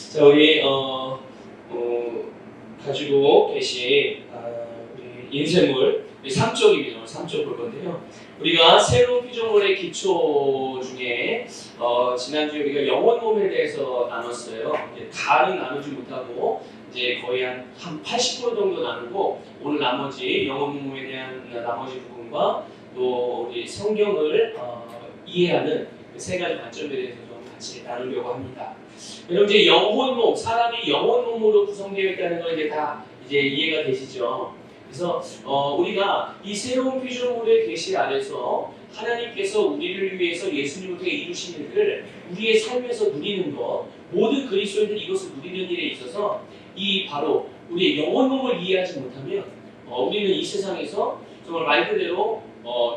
자, 우리 가지고 계신 우리 인쇄물 우리 3쪽입니다. 3쪽 볼 건데요. 우리가 새로운 피조물의 기초 중에 지난주에 우리가 영혼 몸에 대해서 나눴어요. 다는 나누지 못하고 이제 거의 한 80% 정도 나누고 오늘 나머지 영혼 몸에 대한 나머지 부분과 또 우리 성경을 이해하는 세 가지 관점에 대해서 좀 같이 나누려고 합니다. 여러분 이제 영혼 몸, 사람이 영혼 몸으로 구성되어 있다는 걸 이제 다 이제 이해가 되시죠? 그래서 우리가 이 새로운 피조물의 계시 아래서 하나님께서 우리를 위해서 예수님을 통해 이루신 일을 우리의 삶에서 누리는 것, 모든 그리스도인들이 이것을 누리는 일에 있어서 이 바로 우리의 영혼 몸을 이해하지 못하면 우리는 이 세상에서 정말 말 그대로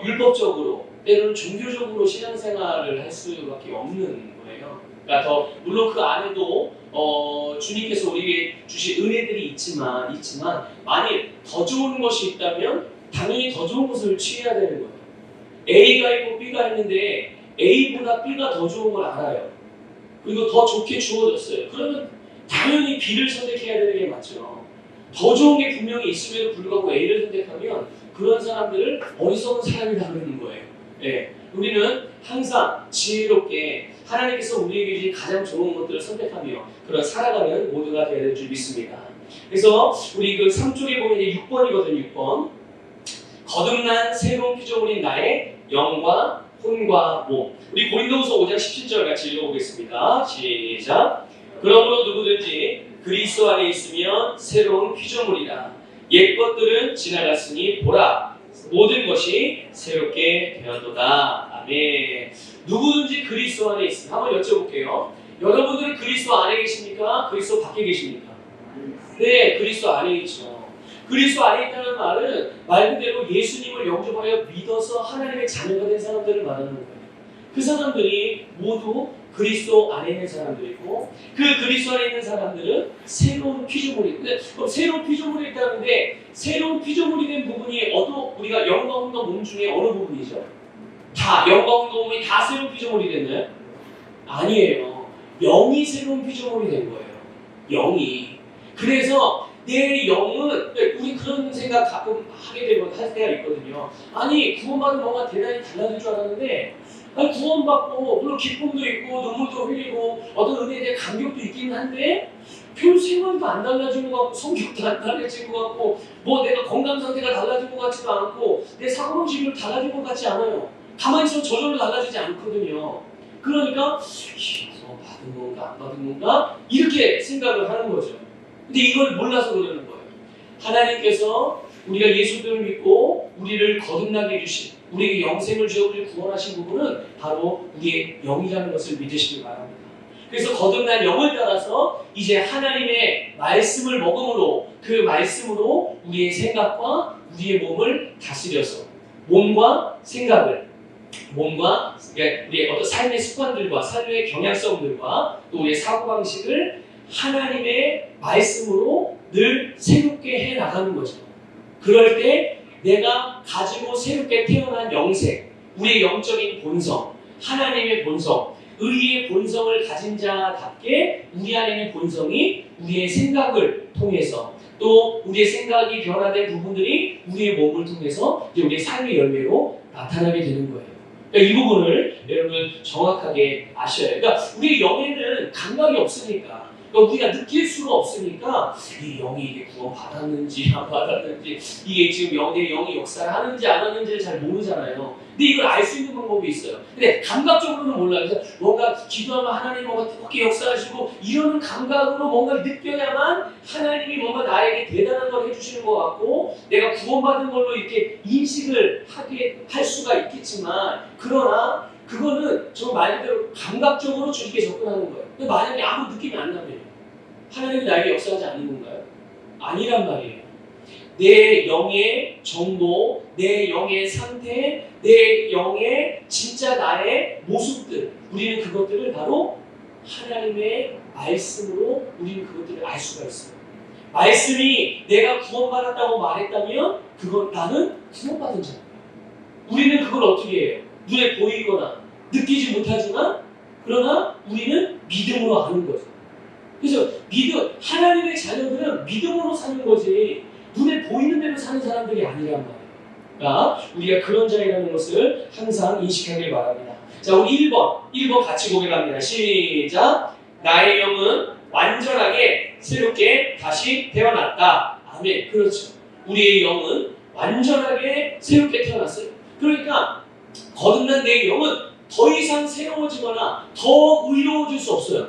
율법적으로 때로는 종교적으로 신앙생활을 할 수밖에 없는 거예요. 그러니까 물론 그 안에도 주님께서 우리에게 주신 은혜들이 있지만 만일 더 좋은 것이 있다면 당연히 더 좋은 것을 취해야 되는 거예요. A가 있고 B가 있는데 A보다 B가 더 좋은 걸 알아요. 그리고 더 좋게 주어졌어요. 그러면 당연히 B를 선택해야 되는 게 맞죠. 더 좋은 게 분명히 있음에도 불구하고 A를 선택하면 그런 사람들을 어리석은 사람이라고 하는 거예요. 네. 우리는 항상 지혜롭게 하나님께서 우리에게 주신 가장 좋은 것들을 선택하며 그런 살아가는 모두가 되어야 될 줄 믿습니다. 그래서 우리 그 3쪽에 보면 이제 6번이거든요. 6번. 거듭난 새로운 피조물인 나의 영과 혼과 몸. 우리 고린도후서 5장 17절 같이 읽어보겠습니다. 시작. 그러므로 누구든지 그리스도 안에 있으면 새로운 피조물이다. 옛 것들은 지나갔으니 보라 모든 것이 새롭게 되었도다. 아멘. 누구든지 그리스도 안에 있으면 한번 여쭤볼게요. 여러분들은 그리스도 안에 계십니까? 그리스도 밖에 계십니까? 네, 그리스도 안에 있죠. 그리스도 안에 있다는 말은 말 그대로 예수님을 영접하여 믿어서 하나님의 자녀가 된 사람들을 말하는 거예요. 그 사람들이 모두 그리스도 안에 있는 사람들이고 그 그리스도 안에 있는 사람들은 새로운 피조물이고 새로운 피조물이 있다는데 새로운 피조물이 된 부분이 우리가 영과 혼과 몸 중에 어느 부분이죠? 다 영과 혼과 몸이 다 새로운 피조물이 됐나요? 아니에요. 영이 새로운 피조물이 된 거예요. 영이. 그래서 내 영은 우리 그런 생각 가끔 할 때가 있거든요. 아니 구원받은 뭔가 대단히 달라질 줄 알았는데 구원받고 물론 기쁨도 있고 눈물도 흘리고 어떤 은혜에 대한 감격도 있긴 한데 별 생활도 안 달라진 것 같고 성격도 안 달라진 것 같고 뭐 내가 건강 상태가 달라진 것 같지도 않고 내 사고방식이 달라진 것 같지 않아요. 가만히 있으면 저절로 달라지지 않거든요. 그러니까 받은 건가 안 받은 건가 이렇게 생각을 하는 거죠. 근데 이걸 몰라서 그러는 거예요. 하나님께서 우리가 예수님을 믿고 우리를 거듭나게 해주신 우리에게 영생을 주어 우리를 구원하신 부분은 바로 우리의 영이라는 것을 믿으시기 바랍니다. 그래서 거듭난 영을 따라서 이제 하나님의 말씀을 먹음으로 그 말씀으로 우리의 생각과 우리의 몸을 다스려서 몸과 생각을 몸과 우리의 어떤 삶의 습관들과 삶의 경향성들과 또 우리의 사고방식을 하나님의 말씀으로 늘 새롭게 해나가는 거죠. 그럴 때 내가 가지고 새롭게 태어난 영생, 우리의 영적인 본성, 하나님의 본성, 의의 본성을 가진 자답게 우리 안에 있는 본성이 우리의 생각을 통해서 또 우리의 생각이 변화된 부분들이 우리의 몸을 통해서 이제 우리의 삶의 열매로 나타나게 되는 거예요. 그러니까 이 부분을 여러분 정확하게 아셔야 해요. 그러니까 우리 영에는 감각이 없으니까 우리가 느낄 수가 없으니까 이 영이 이게 구원 받았는지 안 받았는지 이게 지금 내 영이 역사를 하는지 안 하는지를 잘 모르잖아요. 근데 이걸 알 수 있는 방법이 있어요. 근데 감각적으로는 몰라요. 그래서 뭔가 기도하면 하나님 뭔가 뜨겁게 역사하시고 이런 감각으로 뭔가를 느껴야만 하나님이 뭔가 나에게 대단한 걸 해주시는 것 같고 내가 구원받은 걸로 이렇게 인식을 하게 할 수가 있겠지만 그러나 그거는 저 말 그대로 감각적으로 주님께 접근하는 거예요. 근데 만약에 아무 느낌이 안 나면 하나님이 나에게 역사하지 않는 건가요? 아니란 말이에요. 내 영의 정도, 내 영의 상태, 내 영의 진짜 나의 모습들 우리는 그것들을 바로 하나님의 말씀으로 우리는 그것들을 알 수가 있어요. 말씀이 내가 구원받았다고 말했다면 그건 나는 구원받은 자입니다. 우리는 그걸 어떻게 해요? 눈에 보이거나 느끼지 못하지만 그러나 우리는 믿음으로 아는 거죠. 그래서 하나님의 자녀들은 믿음으로 사는 거지 눈에 보이는 대로 사는 사람들이 아니란 말이에요. 그러니까 우리가 그런 자이라는 것을 항상 인식하길 바랍니다. 자, 우리 1번 같이 고백합니다. 시작. 나의 영은 완전하게 새롭게 다시 태어났다. 아멘. 그렇죠. 우리의 영은 완전하게 새롭게 태어났어요. 그러니까 거듭난 내 영은 더 이상 새로워지거나 더 의로워질 수 없어요.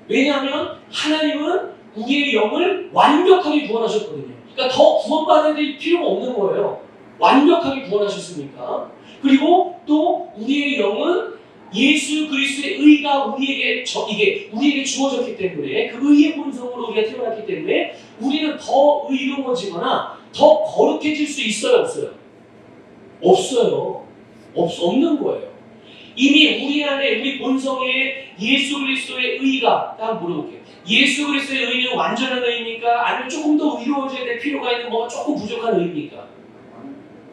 왜냐하면 하나님은 우리의 영을 완벽하게 구원하셨거든요. 그러니까 더 구원받아야 될 필요가 없는 거예요. 완벽하게 구원하셨으니까. 그리고 또 우리의 영은 예수 그리스도의 의가 우리에게 주어졌기 때문에 그 의의 본성으로 우리가 태어났기 때문에 우리는 더 의로워지거나 더 거룩해질 수 있어요, 없어요? 없어요. 없는 거예요. 이미 우리 안에 우리 본성에 예수 그리스도의 의가 딱 물어볼게요. 예수 그리스도의 의는 완전한 의입니까? 아니면 조금 더 의로워져야 될 필요가 있는 뭐가 조금 부족한 의입니까?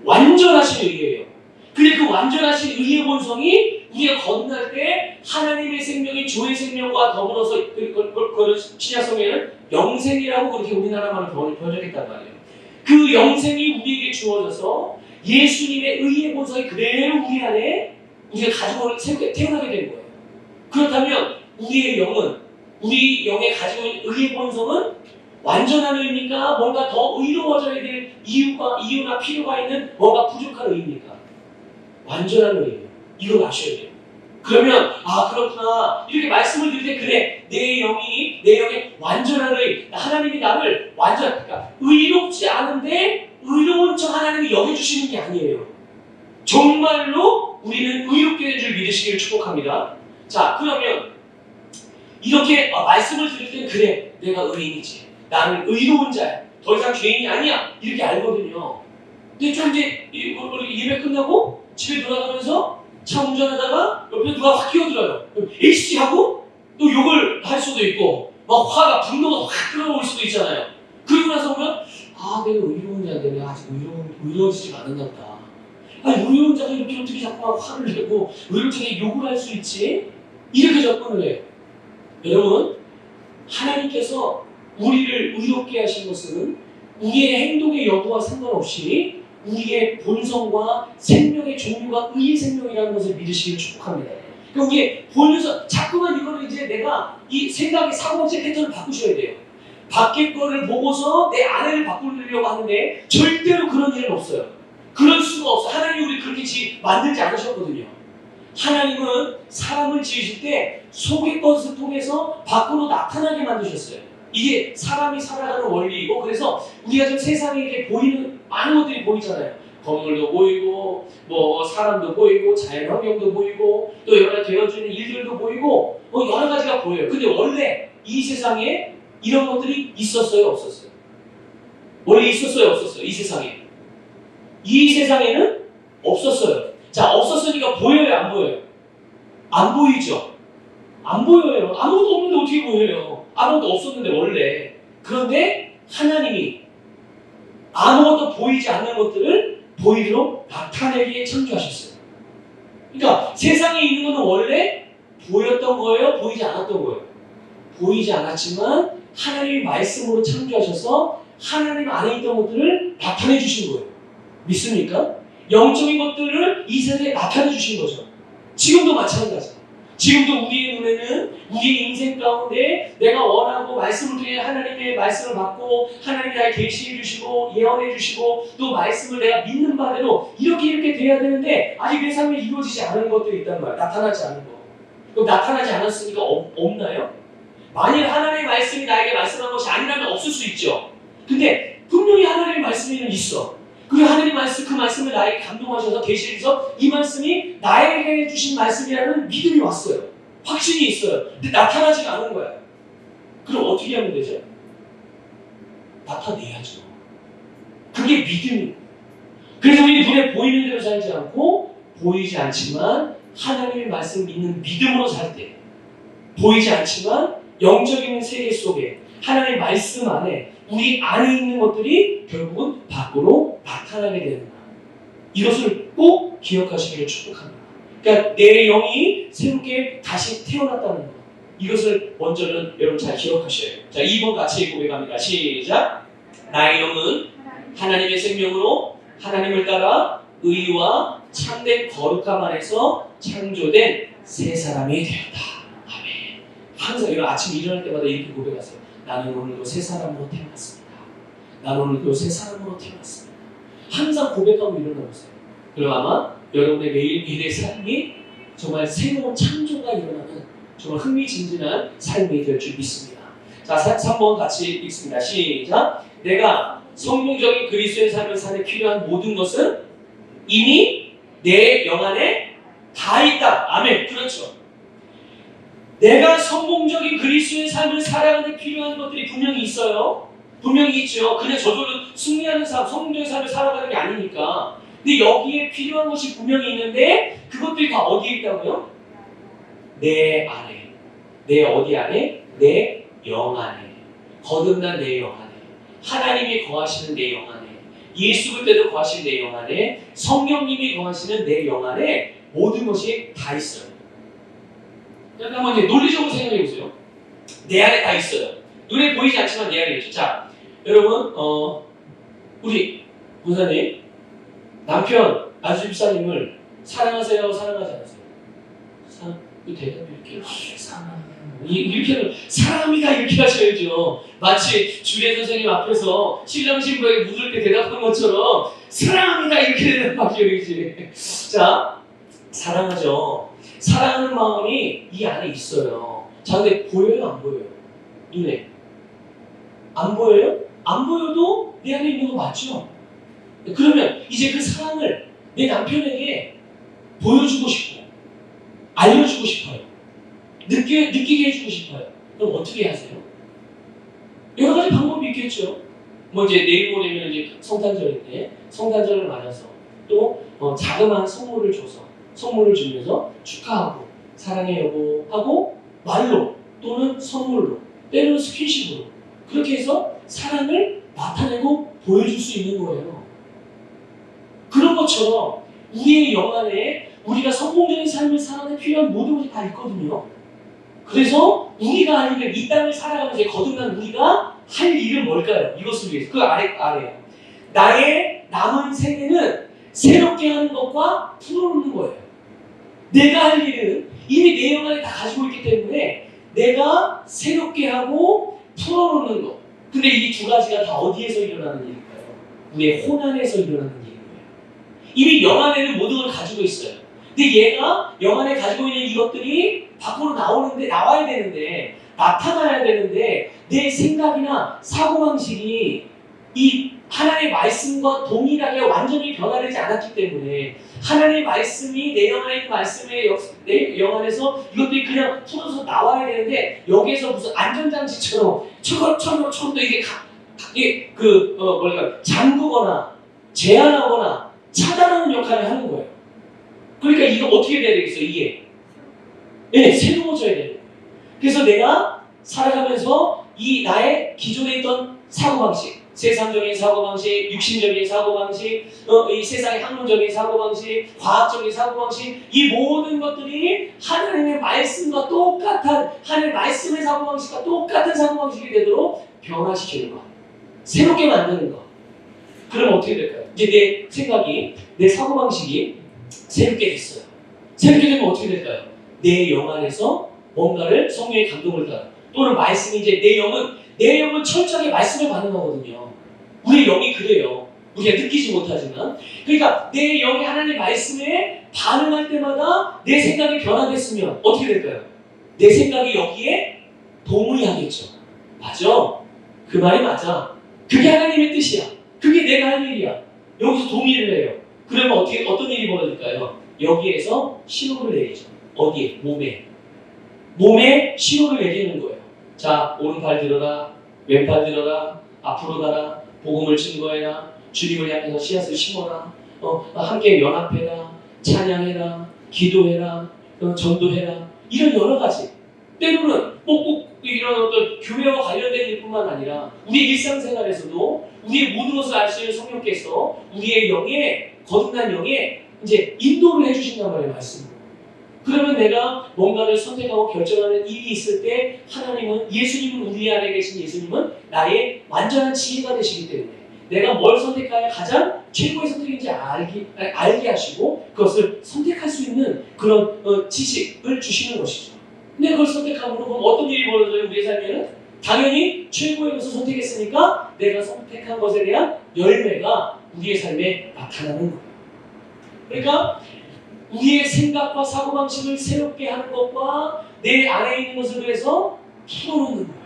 완전하신 의예요. 근데 그 완전하신 의의 본성이 우리가 거듭날 때 하나님의 생명이 주의 생명과 더불어서 그걸 신약성에는 영생이라고 그렇게 우리나라 말로 번역했단 말이에요. 그 영생이 우리에게 주어져서 예수님의 의의 본성이 그대로 우리 안에 우리가 가지고 새롭게 태어나게 된 거예요. 그렇다면 우리의 영은 우리 영에 가지고 있는 의의 본성은 완전한 의입니까? 뭔가 더 의로워져야 될 이유나 필요가 있는 뭔가 부족한 의입니까? 완전한 의예요. 이걸 아셔야 돼요. 그러면 그렇구나 이렇게 말씀을 드릴 때 그래 내 영에 완전한 의 하나님이 나를 그러니까 의롭지 않은데 의로운 척 하나님이 여겨주시는 게 아니에요. 정말로 우리는 의롭게 된 줄 믿으시기를 축복합니다. 자, 그러면 이렇게 말씀을 드릴 때는 그래 내가 의인이지 나는 의로운 자야 더 이상 죄인이 아니야 이렇게 알거든요. 근데 좀 이제 예배 끝나고 집에 돌아가면서 차 운전하다가 옆에 누가 확 끼어들어요. 에이씨 하고 또 욕을 할 수도 있고 막 분노가 확 끌어올 수도 있잖아요. 그러고 나서 보면 내가 의로운 자인데 내가 아직 의로워지지 않았나 보다. 의로운 자가 이렇게 어떻게 자꾸 화를 내고 왜 이렇게 욕을 할 수 있지? 이렇게 접근을 해요. 여러분, 하나님께서 우리를 의롭게 하신 것은 우리의 행동의 여부와 상관없이 우리의 본성과 생명의 종류가 의의 생명이라는 것을 믿으시기를 축복합니다. 그러니까 우리의 보면서 자꾸만 이거를 이제 내가 이 생각의 사고방식 패턴을 바꾸셔야 돼요. 밖의 거를 보고서 내 안을 바꾸려고 하는데 절대로 그런 일은 없어요. 그럴 수가 없어. 하나님이 우리 그렇게 만들지 않으셨거든요. 하나님은 사람을 지으실 때 속의 것을 통해서 밖으로 나타나게 만드셨어요. 이게 사람이 살아가는 원리이고 그래서 우리가 지금 세상에 이렇게 보이는 많은 것들이 보이잖아요. 건물도 보이고 뭐 사람도 보이고 자연환경도 보이고 또 여러 가지 되어지는 일들도 보이고 뭐 여러 가지가 보여요. 근데 원래 이 세상에 이런 것들이 있었어요? 없었어요? 원래 있었어요? 없었어요? 이 세상에? 이 세상에는 없었어요. 자, 없었으니까 보여요? 안 보여요? 안 보이죠? 안 보여요. 아무것도 없는데 어떻게 보여요? 아무것도 없었는데 원래. 그런데 하나님이 아무것도 보이지 않는 것들을 보이도록 나타내게 창조하셨어요. 그러니까 세상에 있는 것은 원래 보였던 거예요? 보이지 않았던 거예요? 보이지 않았지만 하나님이 말씀으로 창조하셔서 하나님 안에 있던 것들을 나타내 주신 거예요. 믿습니까? 영적인 것들을 이 세상에 나타내 주신 거죠. 지금도 마찬가지. 지금도 우리의 눈에는 우리의 인생 가운데 내가 원하고 말씀을 통해 하나님의 말씀을 받고 하나님이 나를 계시해 주시고 예언해 주시고 또 말씀을 내가 믿는 바대로 이렇게 돼야 되는데 아직 내 삶에 이루어지지 않은 것들이 있단 말이에요. 나타나지 않은 거. 그럼 나타나지 않았으니까 없나요? 만일 하나님의 말씀이 나에게 말씀한 것이 아니라면 없을 수 있죠. 근데 분명히 하나님의 말씀에는 있어. 그리고 하나님 말씀, 그 말씀을 나에게 감동하셔서 계시해서 이 말씀이 나에게 주신 말씀이라는 믿음이 왔어요. 확신이 있어요. 근데 나타나지가 않은 거야. 그럼 어떻게 하면 되죠? 나타내야죠. 그게 믿음이에요. 그래서 우리 눈에 보이는 대로 살지 않고 보이지 않지만 하나님의 말씀 믿는 믿음으로 살 때 보이지 않지만 영적인 세계 속에 하나님의 말씀 안에 우리 안에 있는 것들이 결국은 밖으로 나타나게 된다. 이것을 꼭 기억하시기를 축복합니다. 그러니까 내 영이 새롭게 다시 태어났다는 것. 이것을 먼저는 여러분 잘 기억하셔야 돼요. 자, 2번 같이 고백합니다. 시작. 나의 영은 하나님의 생명으로 하나님을 따라 의와 참된 거룩함 안에서 창조된 새 사람이 되었다. 아멘. 항상 이런 아침 일어날 때마다 이렇게 고백하세요. 나는 오늘도 새 사람으로 태어났습니다. 나는 오늘도 새 사람으로 태어났습니다. 항상 고백하고 일어나보세요. 그럼 아마 여러분의 매일매일의 삶이 정말 새로운 창조가 일어나는 정말 흥미진진한 삶이 될 줄 믿습니다. 자, 3번 같이 읽습니다. 시작. 내가 성공적인 그리스도의 삶을 사는 필요한 모든 것은 이미 내 영 안에 다 있다. 아멘. 그렇죠. 내가 성공적인 그리스도의 삶을 살아가는 데 필요한 것들이 분명히 있어요. 분명히 있죠. 그냥 저절로 승리하는 삶, 성공적인 삶을 살아가는 게 아니니까. 근데 여기에 필요한 것이 분명히 있는데 그것들이 다 어디에 있다고요? 내 안에. 내 어디 안에? 내 영 안에. 거듭난 내 영 안에. 하나님이 거하시는 내 영 안에. 예수 그리스도도 거하시는 내 영 안에. 성령님이 거하시는 내 영 안에 모든 것이 다 있어요. 한번 이제 논리적으로 생각해 보세요. 내 안에 다 있어요. 눈에 보이지 않지만 내 안에 있죠. 자, 여러분, 우리 본사님, 남편 아주집사님을 사랑하세요? 사랑하지 않으세요? 이 대답이 이렇게 이렇게 사랑합니다 이렇게 하셔야죠. 마치 주례 선생님 앞에서 신랑 신부에게 묻을 때 대답한 것처럼 사랑합니다 이렇게 대답하셔야지. 자, 사랑하죠. 사랑하는 마음이 이 안에 있어요. 자, 근데 보여요? 안 보여요? 눈에 안 보여요? 안 보여도 내 안에 있는 거 맞죠? 그러면 이제 그 사랑을 내 남편에게 보여주고 싶고 알려주고 싶어요. 느끼게 해주고 싶어요. 그럼 어떻게 하세요? 여러 가지 방법이 있겠죠. 뭐 이제 내일 모레면 이제 성탄절인데 성탄절을 맞아서 또 자그마한 선물을 줘서 선물을 주면서 축하하고 사랑해 여보 하고 말로 또는 선물로 때로는 스킨십으로 그렇게 해서 사랑을 나타내고 보여줄 수 있는 거예요. 그런 것처럼 우리의 영 안에 우리가 성공적인 삶을 살아가는 필요한 모든 것이 다 있거든요. 그래서 우리가 할 일을 이 땅을 살아가면서 거듭난 우리가 할 일은 뭘까요? 이것을 위해서 그 아래요. 나의 남은 생애는 새롭게 하는 것과 풀어놓는 거예요. 내가 할 일은 이미 내 영 안에 다 가지고 있기 때문에 내가 새롭게 하고 풀어놓는 것. 근데 이 두 가지가 다 어디에서 일어나는 일일까요? 우리의 혼 안에서 일어나는 일인 거예요. 이미 영 안에는 모든 걸 가지고 있어요. 근데 얘가 영 안에 가지고 있는 이것들이 밖으로 나와야 되는데 나타나야 되는데 내 생각이나 사고방식이 이 하나님의 말씀과 동일하게 완전히 변화되지 않았기 때문에 하나님의 말씀이 내 영 안에 있는 말씀의 내 영 안에서 이것들이 그냥 풀어서 나와야 되는데 여기에서 무슨 안전장치처럼 처럼 이게 잠그거나 제한하거나 차단하는 역할을 하는 거예요. 그러니까 이거 어떻게 돼야 되겠어요? 이게 새로워져야 돼요. 그래서 내가 살아가면서 이 나의 기존에 있던 사고방식, 세상적인 사고방식, 육신적인 사고방식, 이 세상의 학문적인 사고방식, 과학적인 사고방식, 이 모든 것들이 하나님의 말씀과 똑같은 하나님의 말씀의 사고방식과 똑같은 사고방식이 되도록 변화시키는 것, 새롭게 만드는 것. 그러면 어떻게 될까요? 이제 내 생각이, 내 사고방식이 새롭게 됐어요. 새롭게 되면 어떻게 될까요? 내 영 안에서 뭔가를 성령의 감동을 따라 또는 말씀이 이제 내 영은 철저하게 말씀에 반응하거든요. 우리의 영이 그래요. 우리가 느끼지 못하지만 그러니까 내 영이 하나님의 말씀에 반응할 때마다 내 생각이 변화됐으면 어떻게 될까요? 내 생각이 여기에 동의하겠죠. 맞아. 그 말이 맞아. 그게 하나님의 뜻이야. 그게 내가 할 일이야. 여기서 동의를 해요. 그러면 어떤 일이 벌어질까요? 여기에서 신호를 내리죠. 어디에? 몸에 신호를 내리는 거예요. 자, 오른팔 들어라, 왼팔 들어라, 앞으로 가라, 복음을 증거해라, 주님을 향해서 씨앗을 심어라, 함께 연합해라, 찬양해라, 기도해라, 전도해라. 이런 여러 가지. 때로는 꼭 이런 어떤 교회와 관련된 일뿐만 아니라 우리 일상생활에서도 우리의 모든 것을 아시는 성령께서 우리의 영에 거듭난 영에 이제 인도를 해주신단 말이에요, 말씀으로. 그러면 내가 뭔가를 선택하고 결정하는 일이 있을 때 하나님은 예수님은 우리 안에 계신 예수님은 나의 완전한 지혜가 되시기 때문에 내가 뭘 선택해야 가장 최고의 선택인지 알게 하시고 그것을 선택할 수 있는 그런 지식을 주시는 것이죠. 근데 그걸 선택함으로 그럼 어떤 일이 벌어져요? 우리의 삶에는 당연히 최고의 것을 선택했으니까 내가 선택한 것에 대한 열매가 우리의 삶에 나타나는 거예요. 그러니까 우리의 생각과 사고방식을 새롭게 하는 것과 내 안에 있는 것을 위해서 풀어놓는 거예요.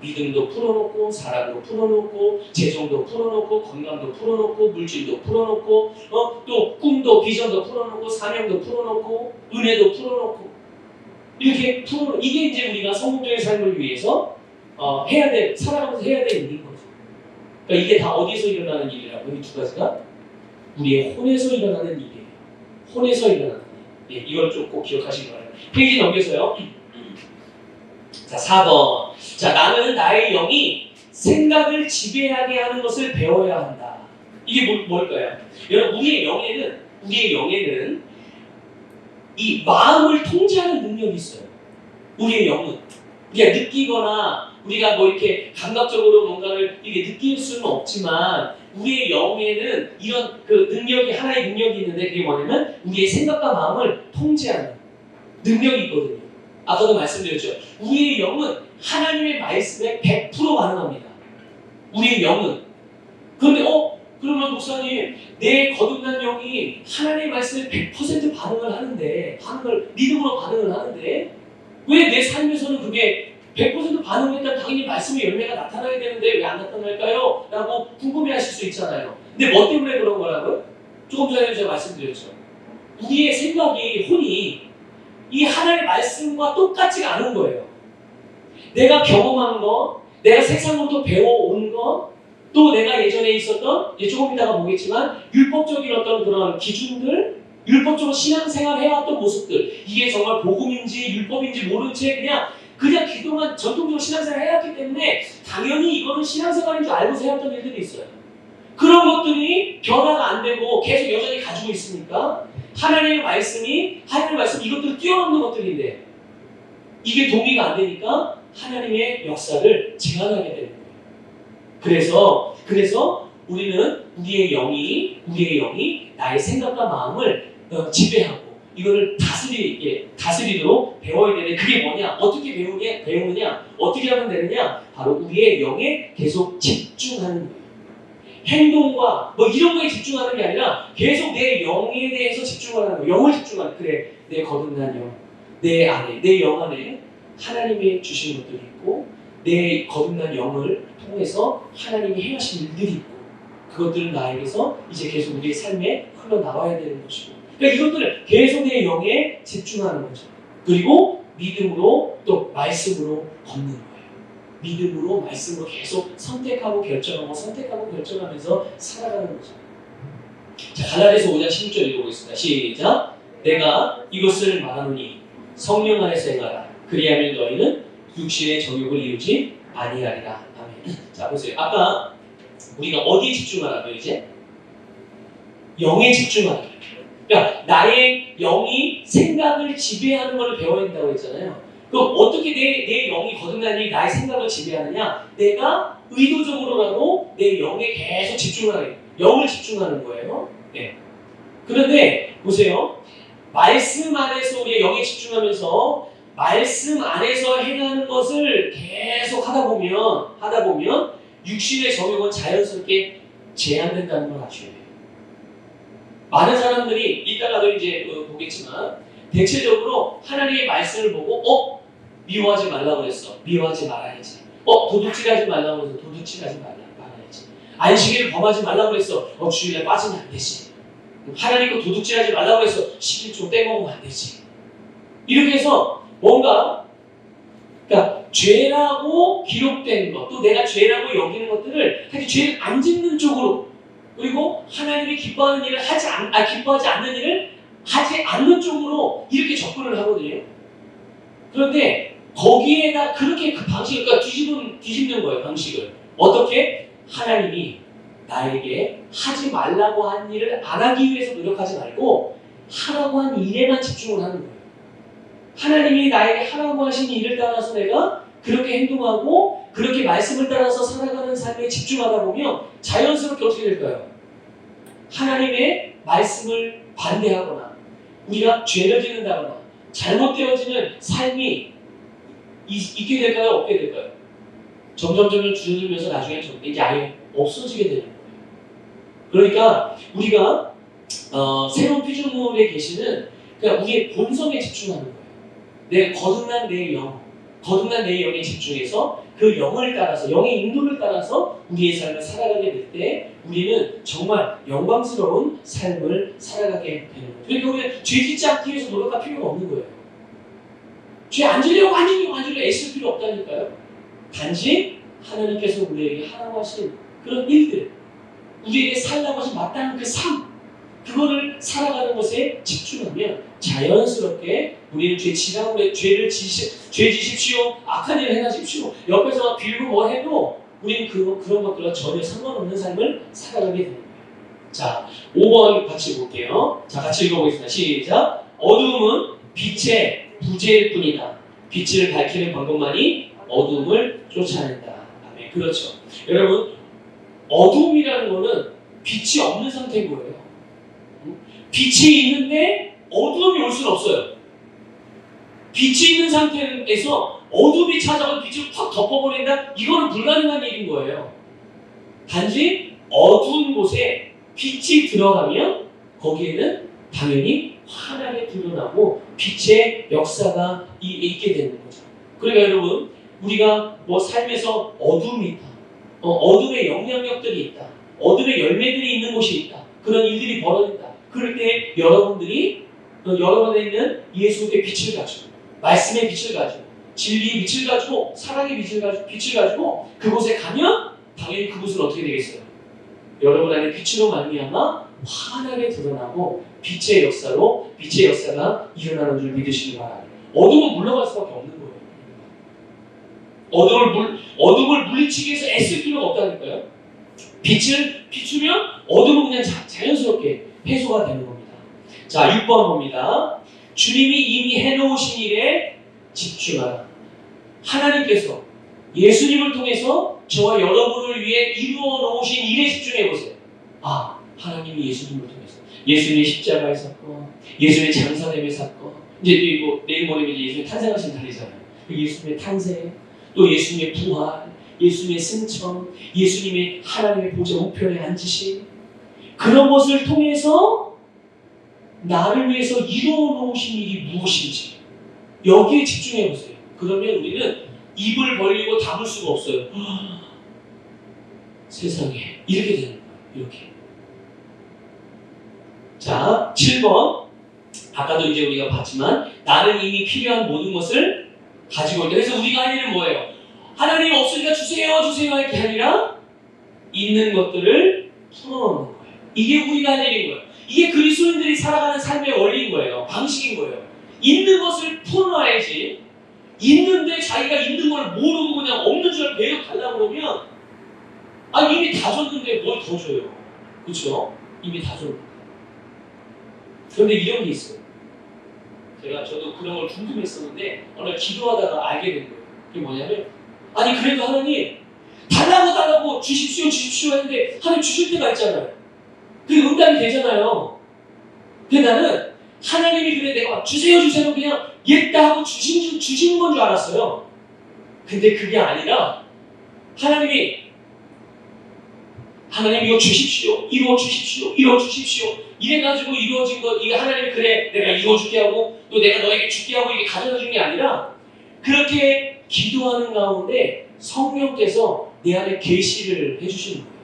믿음도 풀어놓고 사랑도 풀어놓고 재정도 풀어놓고 건강도 풀어놓고 물질도 풀어놓고 또 꿈도 비전도 풀어놓고 사명도 풀어놓고 은혜도 풀어놓고 이렇게 풀어놓고 이게 이제 우리가 성공적인 삶을 위해서 살아가면서 해야 될 일인 거죠. 그러니까 이게 다 어디서 일어나는 일이라고? 이 두 가지가 우리의 혼에서 일어나는 일이에요. 혼에서 일어나는 일. 예, 이걸 좀 꼭 기억하시기 바랍니다. 페이지 넘겨서요. 자, 4번. 자, 나는 나의 영이 생각을 지배하게 하는 것을 배워야 한다. 이게 뭘까요? 여러분, 우리의 영에는 이 마음을 통제하는 능력이 있어요. 우리의 영은. 우리가 느끼거나 우리가 뭐 이렇게 감각적으로 뭔가를 이게 느낄 수는 없지만 우리의 영에는 이런 그 능력이 하나의 능력이 있는데 그게 뭐냐면 우리의 생각과 마음을 통제하는 능력이 있거든요. 아까도 말씀드렸죠. 우리의 영은 하나님의 말씀에 100% 반응합니다. 우리의 영은. 그런데 그러면 목사님 내 거듭난 영이 하나님의 말씀에 100% 믿음으로 반응을 하는데 왜 내 삶에서는 그게 100% 반응했다면 당연히 말씀의 열매가 나타나야 되는데 왜 안 나타날까요? 라고 궁금해하실 수 있잖아요. 근데 뭐 때문에 그런 거라고요? 조금 전에 제가 말씀드렸죠. 우리의 생각이 혼이 이 하나님의 말씀과 똑같지가 않은 거예요. 내가 경험한 거, 내가 세상으로부터 배워온 거, 또 내가 예전에 있었던 조금 이따가 보겠지만 율법적인 어떤 그런 기준들, 율법적으로 신앙생활 해왔던 모습들 이게 정말 복음인지 율법인지 모른 채 그냥 그동안 전통적으로 신앙생활 해왔기 때문에 당연히 이거는 신앙생활인 줄 알고 해왔던 일들이 있어요. 그런 것들이 변화가 안 되고 계속 여전히 가지고 있으니까 하나님의 말씀 이것들을 뛰어넘는 것들인데 이게 동의가 안 되니까 하나님의 역사를 제한하게 되는 거예요. 그래서 우리의 영이 나의 생각과 마음을 지배하고 이거를 다스리도록 배워야 되는데 그게 뭐냐? 어떻게 배우느냐? 어떻게 하면 되느냐? 바로 우리의 영에 계속 집중하는 거예요. 행동과 뭐 이런 거에 집중하는 게 아니라 계속 내 영에 대해서 집중하는 거예요. 영을 집중하는 그래 내 거듭난 영, 내 영 안에 하나님이 주신 것들이 있고 내 거듭난 영을 통해서 하나님이 행하신 일들이 있고 그것들은 나에게서 이제 계속 우리의 삶에 흘러나와야 되는 것이고 그러니까 이것들을 계속 내 영에 집중하는 거죠. 그리고 믿음으로 또 말씀으로 걷는 거예요. 믿음으로 말씀으로 계속 선택하고 결정하면서 살아가는 거죠. 자, 갈라디아서 5장 16절 읽어보겠습니다. 시작. 내가 이것을 말하노니 성령 안에서 행하라. 그리하면 너희는 육신의 정욕을 이루지 아니하리라. 아멘. 자, 보세요. 아까 우리가 어디에 집중하라고요, 이제? 영에 집중하라. 그러니까 나의 영이 생각을 지배하는 걸 배워야 된다고 했잖아요. 그럼 어떻게 내 영이 거듭나니 나의 생각을 지배하느냐? 내가 의도적으로라도 내 영에 계속 영을 집중하는 거예요. 네. 그런데 보세요. 말씀 안에서 우리의 영에 집중하면서 말씀 안에서 행하는 것을 계속 하다 보면 육신의 정욕은 자연스럽게 제한된다는 걸 아셔야 돼요. 많은 사람들이 이따가도 이제 보겠지만 대체적으로 하나님의 말씀을 보고 미워하지 말라고 그랬어. 미워하지 말아야지. 도둑질하지 말라고 그래서 도둑질하지 말아야지. 안식일을 범하지 말라고 그랬어. 주일날 빠지면 안 되지. 하나님도 도둑질하지 말라고 해서 11조 떼먹으면 안 되지. 이렇게 해서 뭔가 그러니까 죄라고 기록된 것, 또 내가 죄라고 여기는 것들을 죄를 안 짓는 쪽으로 그리고 하나님이 기뻐하는 일을 기뻐하지 않는 일을 하지 않는 쪽으로 이렇게 접근을 하거든요. 그런데 거기에다 그렇게 그 방식을 그러니까 뒤집는 거예요. 방식을 어떻게 하나님이 나에게 하지 말라고 한 일을 안 하기 위해서 노력하지 말고 하라고 한 일에만 집중을 하는 거예요. 하나님이 나에게 하라고 하신 일을 따라서 내가 그렇게 행동하고 그렇게 말씀을 따라서 살아가는 삶에 집중하다 보면 자연스럽게 어떻게 될까요? 하나님의 말씀을 반대하거나 우리가 죄를 짓는다거나 잘못되어지는 삶이 있게 될까요? 없게 될까요? 점점 줄어들면서 나중에 이게 아예 없어지게 되는 거예요. 그러니까 우리가 새로운 피조물의 계시는 그냥 우리의 본성에 집중하는 거예요. 내 거듭난 내 영, 거듭난 내 영에 집중해서 그 영을 따라서, 영의 인도를 따라서 우리의 삶을 살아가게 될 때 우리는 정말 영광스러운 삶을 살아가게 되는 거예요. 그러니까 우리는 죄 짓지 않기 위해서 노력할 필요가 없는 거예요. 죄 안 지려고 애쓸 필요 없다니까요. 단지 하나님께서 우리에게 하라고 하신 그런 일들, 우리에게 살라고 하신 마땅한 그 삶, 그거를 살아가는 것에 집중하면 자연스럽게 우리는 죄 지십시오, 악한 일을 행하십시오, 옆에서 막 빌고 뭐 해도 우리는 그런 것들과 전혀 상관없는 삶을 살아가게 됩니다. 자, 5번 같이 볼게요. 자, 같이 읽어보겠습니다. 시작. 어두움은 빛의 부재일 뿐이다. 빛을 밝히는 방법만이 어두움을 쫓아낸다. 아멘. 그렇죠. 여러분, 어두움이라는 거는 빛이 없는 상태인 거예요. 빛이 있는데 어두움이 올 수는 없어요. 빛이 있는 상태에서 어둠이 찾아온 빛을 확 덮어버린다? 이거는 불가능한 일인 거예요. 단지 어두운 곳에 빛이 들어가면 거기에는 당연히 환하게 드러나고 빛의 역사가 있게 되는 거죠. 그러니까 여러분, 우리가 뭐 삶에서 어둠이 있다, 어둠의 영향력들이 있다, 어둠의 열매들이 있는 곳이 있다, 그런 일들이 벌어진다. 그럴 때 여러분들이 여러분에 있는 예수의 빛을 가지고, 말씀의 빛을 가지고, 진리의 빛을 가지고, 사랑의 빛을 가지고 그곳에 가면 당연히 그곳은 어떻게 되겠어요? 여러분 안에 빛으로 말미암아 환하게 드러나고 빛의 역사가 일어나는 줄 믿으시기 바랍니다. 어둠은 물러갈 수밖에 없는 거예요. 어둠을 물리치기 위해서 애쓸 필요가 없다니까요. 빛을 비추면 어둠은 그냥 자연스럽게 해소가 되는 겁니다. 자, 6번 봅니다. 주님이 이미 해놓으신 일에 집중하라. 하나님께서 예수님을 통해서 저와 여러분을 위해 이루어 놓으신 일에 집중해 보세요. 아, 하나님이 예수님을 통해서 예수님의 십자가의 사건, 예수님의 장사됨의 사건, 이제 뭐 내일 모레면 예수님이 탄생하신 달이잖아요. 예수님의 탄생, 또 예수님의 부활, 예수님의 승천, 예수님의 하나님의 보좌 우편에 앉으신 그런 것을 통해서 나를 위해서 이루어 놓으신 일이 무엇인지 여기에 집중해 보세요. 그러면 우리는 입을 벌리고 담을 수가 없어요. 세상에 이렇게 되는 거예요. 이렇게. 자, 7번. 아까도 이제 우리가 봤지만 나는 이미 필요한 모든 것을 가지고 있다. 그래서 우리가 할 일은 뭐예요? 하나님 없으니까 주세요 할 게 아니라 있는 것들을 풀어놓는 거예요. 이게 우리가 할 일인 거예요. 이게 그리스도인들이 살아가는 삶의 원리인 거예요. 방식인 거예요. 있는 것을 풀어놔야지. 있는데 자기가 있는 걸 모르고 그냥 없는 줄 계속 달라고 그러면 이미 다 줬는데 뭘 더 줘요. 그렇죠? 이미 다 줬는데. 그런데 이런 게 있어요. 저도 그런 걸 궁금했었는데 어느 날 기도하다가 알게 된 거예요. 그게 뭐냐면 그래도 하나님 달라고 주십시오 했는데 하나님 주실 때가 있잖아요. 그게 응답이 되잖아요. 근데 나는 하나님이 그래 내가 주세요 그냥 예다 하고 주시는 건 줄 알았어요. 근데 그게 아니라 하나님 이거 주십시오. 이루어 주십시오. 이래가지고 이루어진 거 이게 하나님이 그래 내가 이루어줄게 하고 또 내가 너에게 줄게 하고 이게 가져다 준 게 아니라 그렇게 기도하는 가운데 성령께서 내 안에 계시를 해주시는 거예요.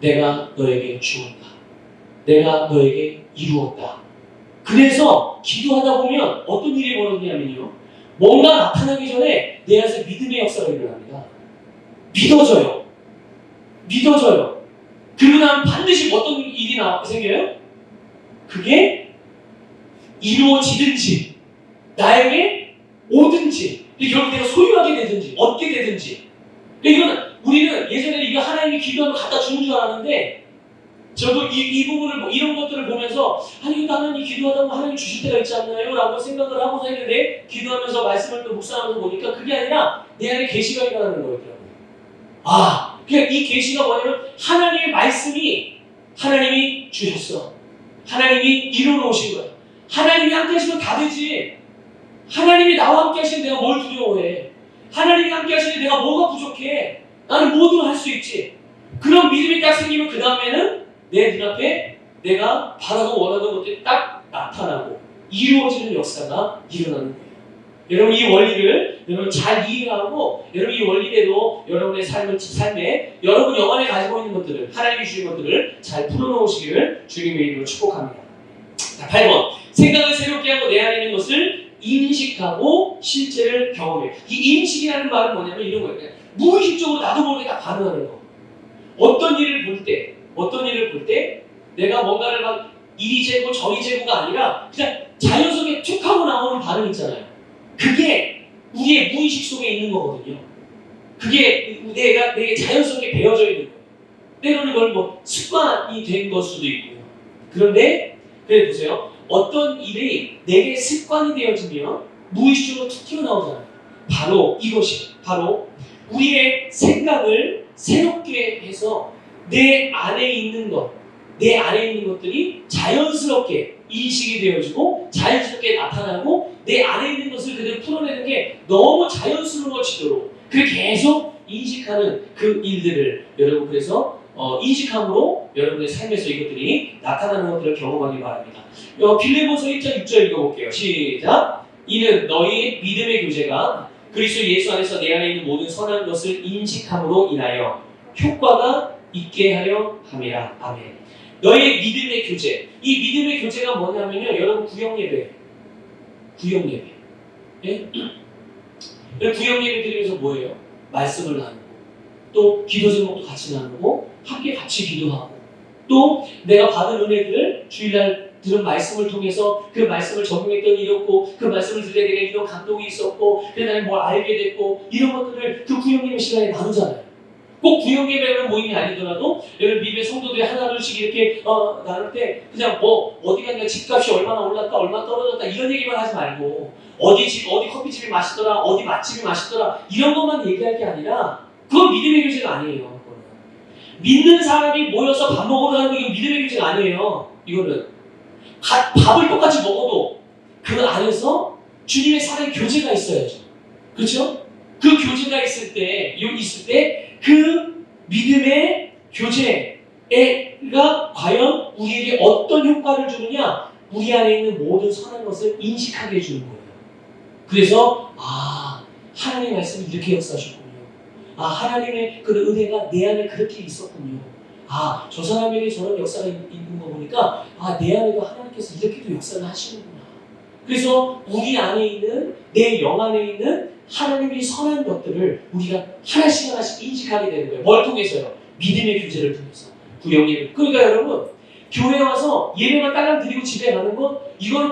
내가 너에게 주었다. 내가 너에게 이루었다. 그래서 기도하다 보면 어떤 일이 벌어지냐면요. 뭔가 나타나기 전에 내 안에서 믿음의 역사가 일어납니다. 믿어져요. 그러고 나면 반드시 어떤 일이 생겨요? 그게 이루어지든지 나에게 오든지 결국 내가 소유하게 되든지 얻게 되든지. 이건 우리는 예전에 이거 하나님이 기도하면 갖다 주는 줄 알았는데 저도 이 부분을 이런 것들을 보면서 아니 나는 이 기도하다 보면 하나님 주실 때가 있지 않나요? 라고 생각을 하고서 했는데 기도하면서 말씀을 또 묵상하면서 보니까 그게 아니라 내 안에 계시가 일어나는 거였더라고요. 그냥 이 계시가 뭐냐면 하나님의 말씀이 하나님이 주셨어. 하나님이 이루어놓으신 거야. 하나님이 함께 하시면 다 되지. 하나님이 나와 함께 하시면 내가 뭘 두려워해. 하나님이 함께 하시면 내가 뭐가 부족해. 나는 뭐든 할 수 있지. 그런 믿음이 딱 생기면 그 다음에는 내 눈앞에 내가 바라고 원하는 것들이 딱 나타나고 이루어지는 역사가 일어나는 거예요. 여러분 이 원리를 여러분 잘 이해하고 여러분 이 원리대로 여러분의 삶에 여러분 영안에 가지고 있는 것들을 하나님이 주신 것들을 잘 풀어놓으시기를 주님의 이름으로 축복합니다. 자, 8번 생각을 새롭게 하고 내 안에 있는 것을 인식하고 실제를 경험해. 이 인식이라는 말은 뭐냐면 이런 거예요. 무의식적으로 나도 모르게 다 반응하는 거. 어떤 일을 볼 때 내가 뭔가를 막 이리 재고 저리 재고가 아니라 그냥 자연스럽게 툭 하고 나오는 반응 있잖아요. 그게 우리의 무의식 속에 있는 거거든요. 그게 내게 자연스럽게 배어져 있는 거예요. 때로는 그걸 뭐 습관이 된 걸 수도 있고요. 그런데 그래 보세요. 어떤 일이 내게 습관이 되어지면 무의식적으로 툭 튀어나오잖아요. 바로 이것이 바로 우리의 생각을 새롭게 해서 내 안에 있는 것들이 자연스럽게 인식이 되어지고 자연스럽게 나타나고 내 안에 있는 것을 그대로 풀어내는 게 너무 자연스러워지도록 계속 인식하는 그 일들을 여러분 그래서 인식함으로 여러분의 삶에서 이것들이 나타나는 것들을 경험하기 바랍니다. 빌립보서 1장 6절 읽어볼게요. 시작. 이는 너희 믿음의 교제가 그리스도 예수 안에서 내 안에 있는 모든 선한 것을 인식함으로 인하여 효과가 있게 하려 함이라. 아멘. 너의 믿음의 교제. 이 믿음의 교제가 뭐냐면요. 여러분 구역예배. 예? 구역예배 드리면서 뭐예요? 말씀을 나누고 또 기도 제목도 같이 나누고 함께 같이 기도하고 또 내가 받은 은혜들을 주일날 들은 말씀을 통해서 그 말씀을 적용했던 일이었고 그 말씀을 들을 때 내가 이런 감동이 있었고 그래서 나는 뭘 알게 됐고 이런 것들을 그 구역예배 시간에 나누잖아요. 꼭 구역예배라는 모임이 아니더라도 여러분 믿음의 성도들이 하나둘씩 이렇게 나눌 때 그냥 뭐 어디 갔냐 집값이 얼마나 올랐다 얼마 떨어졌다 이런 얘기만 하지 말고 어디 커피집이 맛있더라 어디 맛집이 맛있더라 이런 것만 얘기할 게 아니라 그건 믿음의 교제가 아니에요. 그거는. 믿는 사람이 모여서 밥 먹으러 가는 게 믿음의 교제가 아니에요. 이거는 밥을 똑같이 먹어도 그 안에서 주님의 살아의 교제가 있어야죠. 그렇죠? 그 교제가 있을 때 그 믿음의 교제가 과연 우리에게 어떤 효과를 주느냐? 우리 안에 있는 모든 선한 것을 인식하게 해주는 거예요. 그래서 하나님의 말씀이 이렇게 역사하셨군요. 하나님의 그 은혜가 내 안에 그렇게 있었군요. 저 사람에게 저런 역사가 있는 거 보니까 내 안에도 하나님께서 이렇게도 역사를 하시는구나. 그래서 우리 안에 있는 내 영 안에 있는 하나님의 선한 것들을 우리가 하나씩 인식하게 되는 거예요. 뭘 통해서요? 믿음의 교제를 통해서. 구역예배. 그러니까 여러분 교회 와서 예배만 딸랑 드리고 집에 가는 건 이거는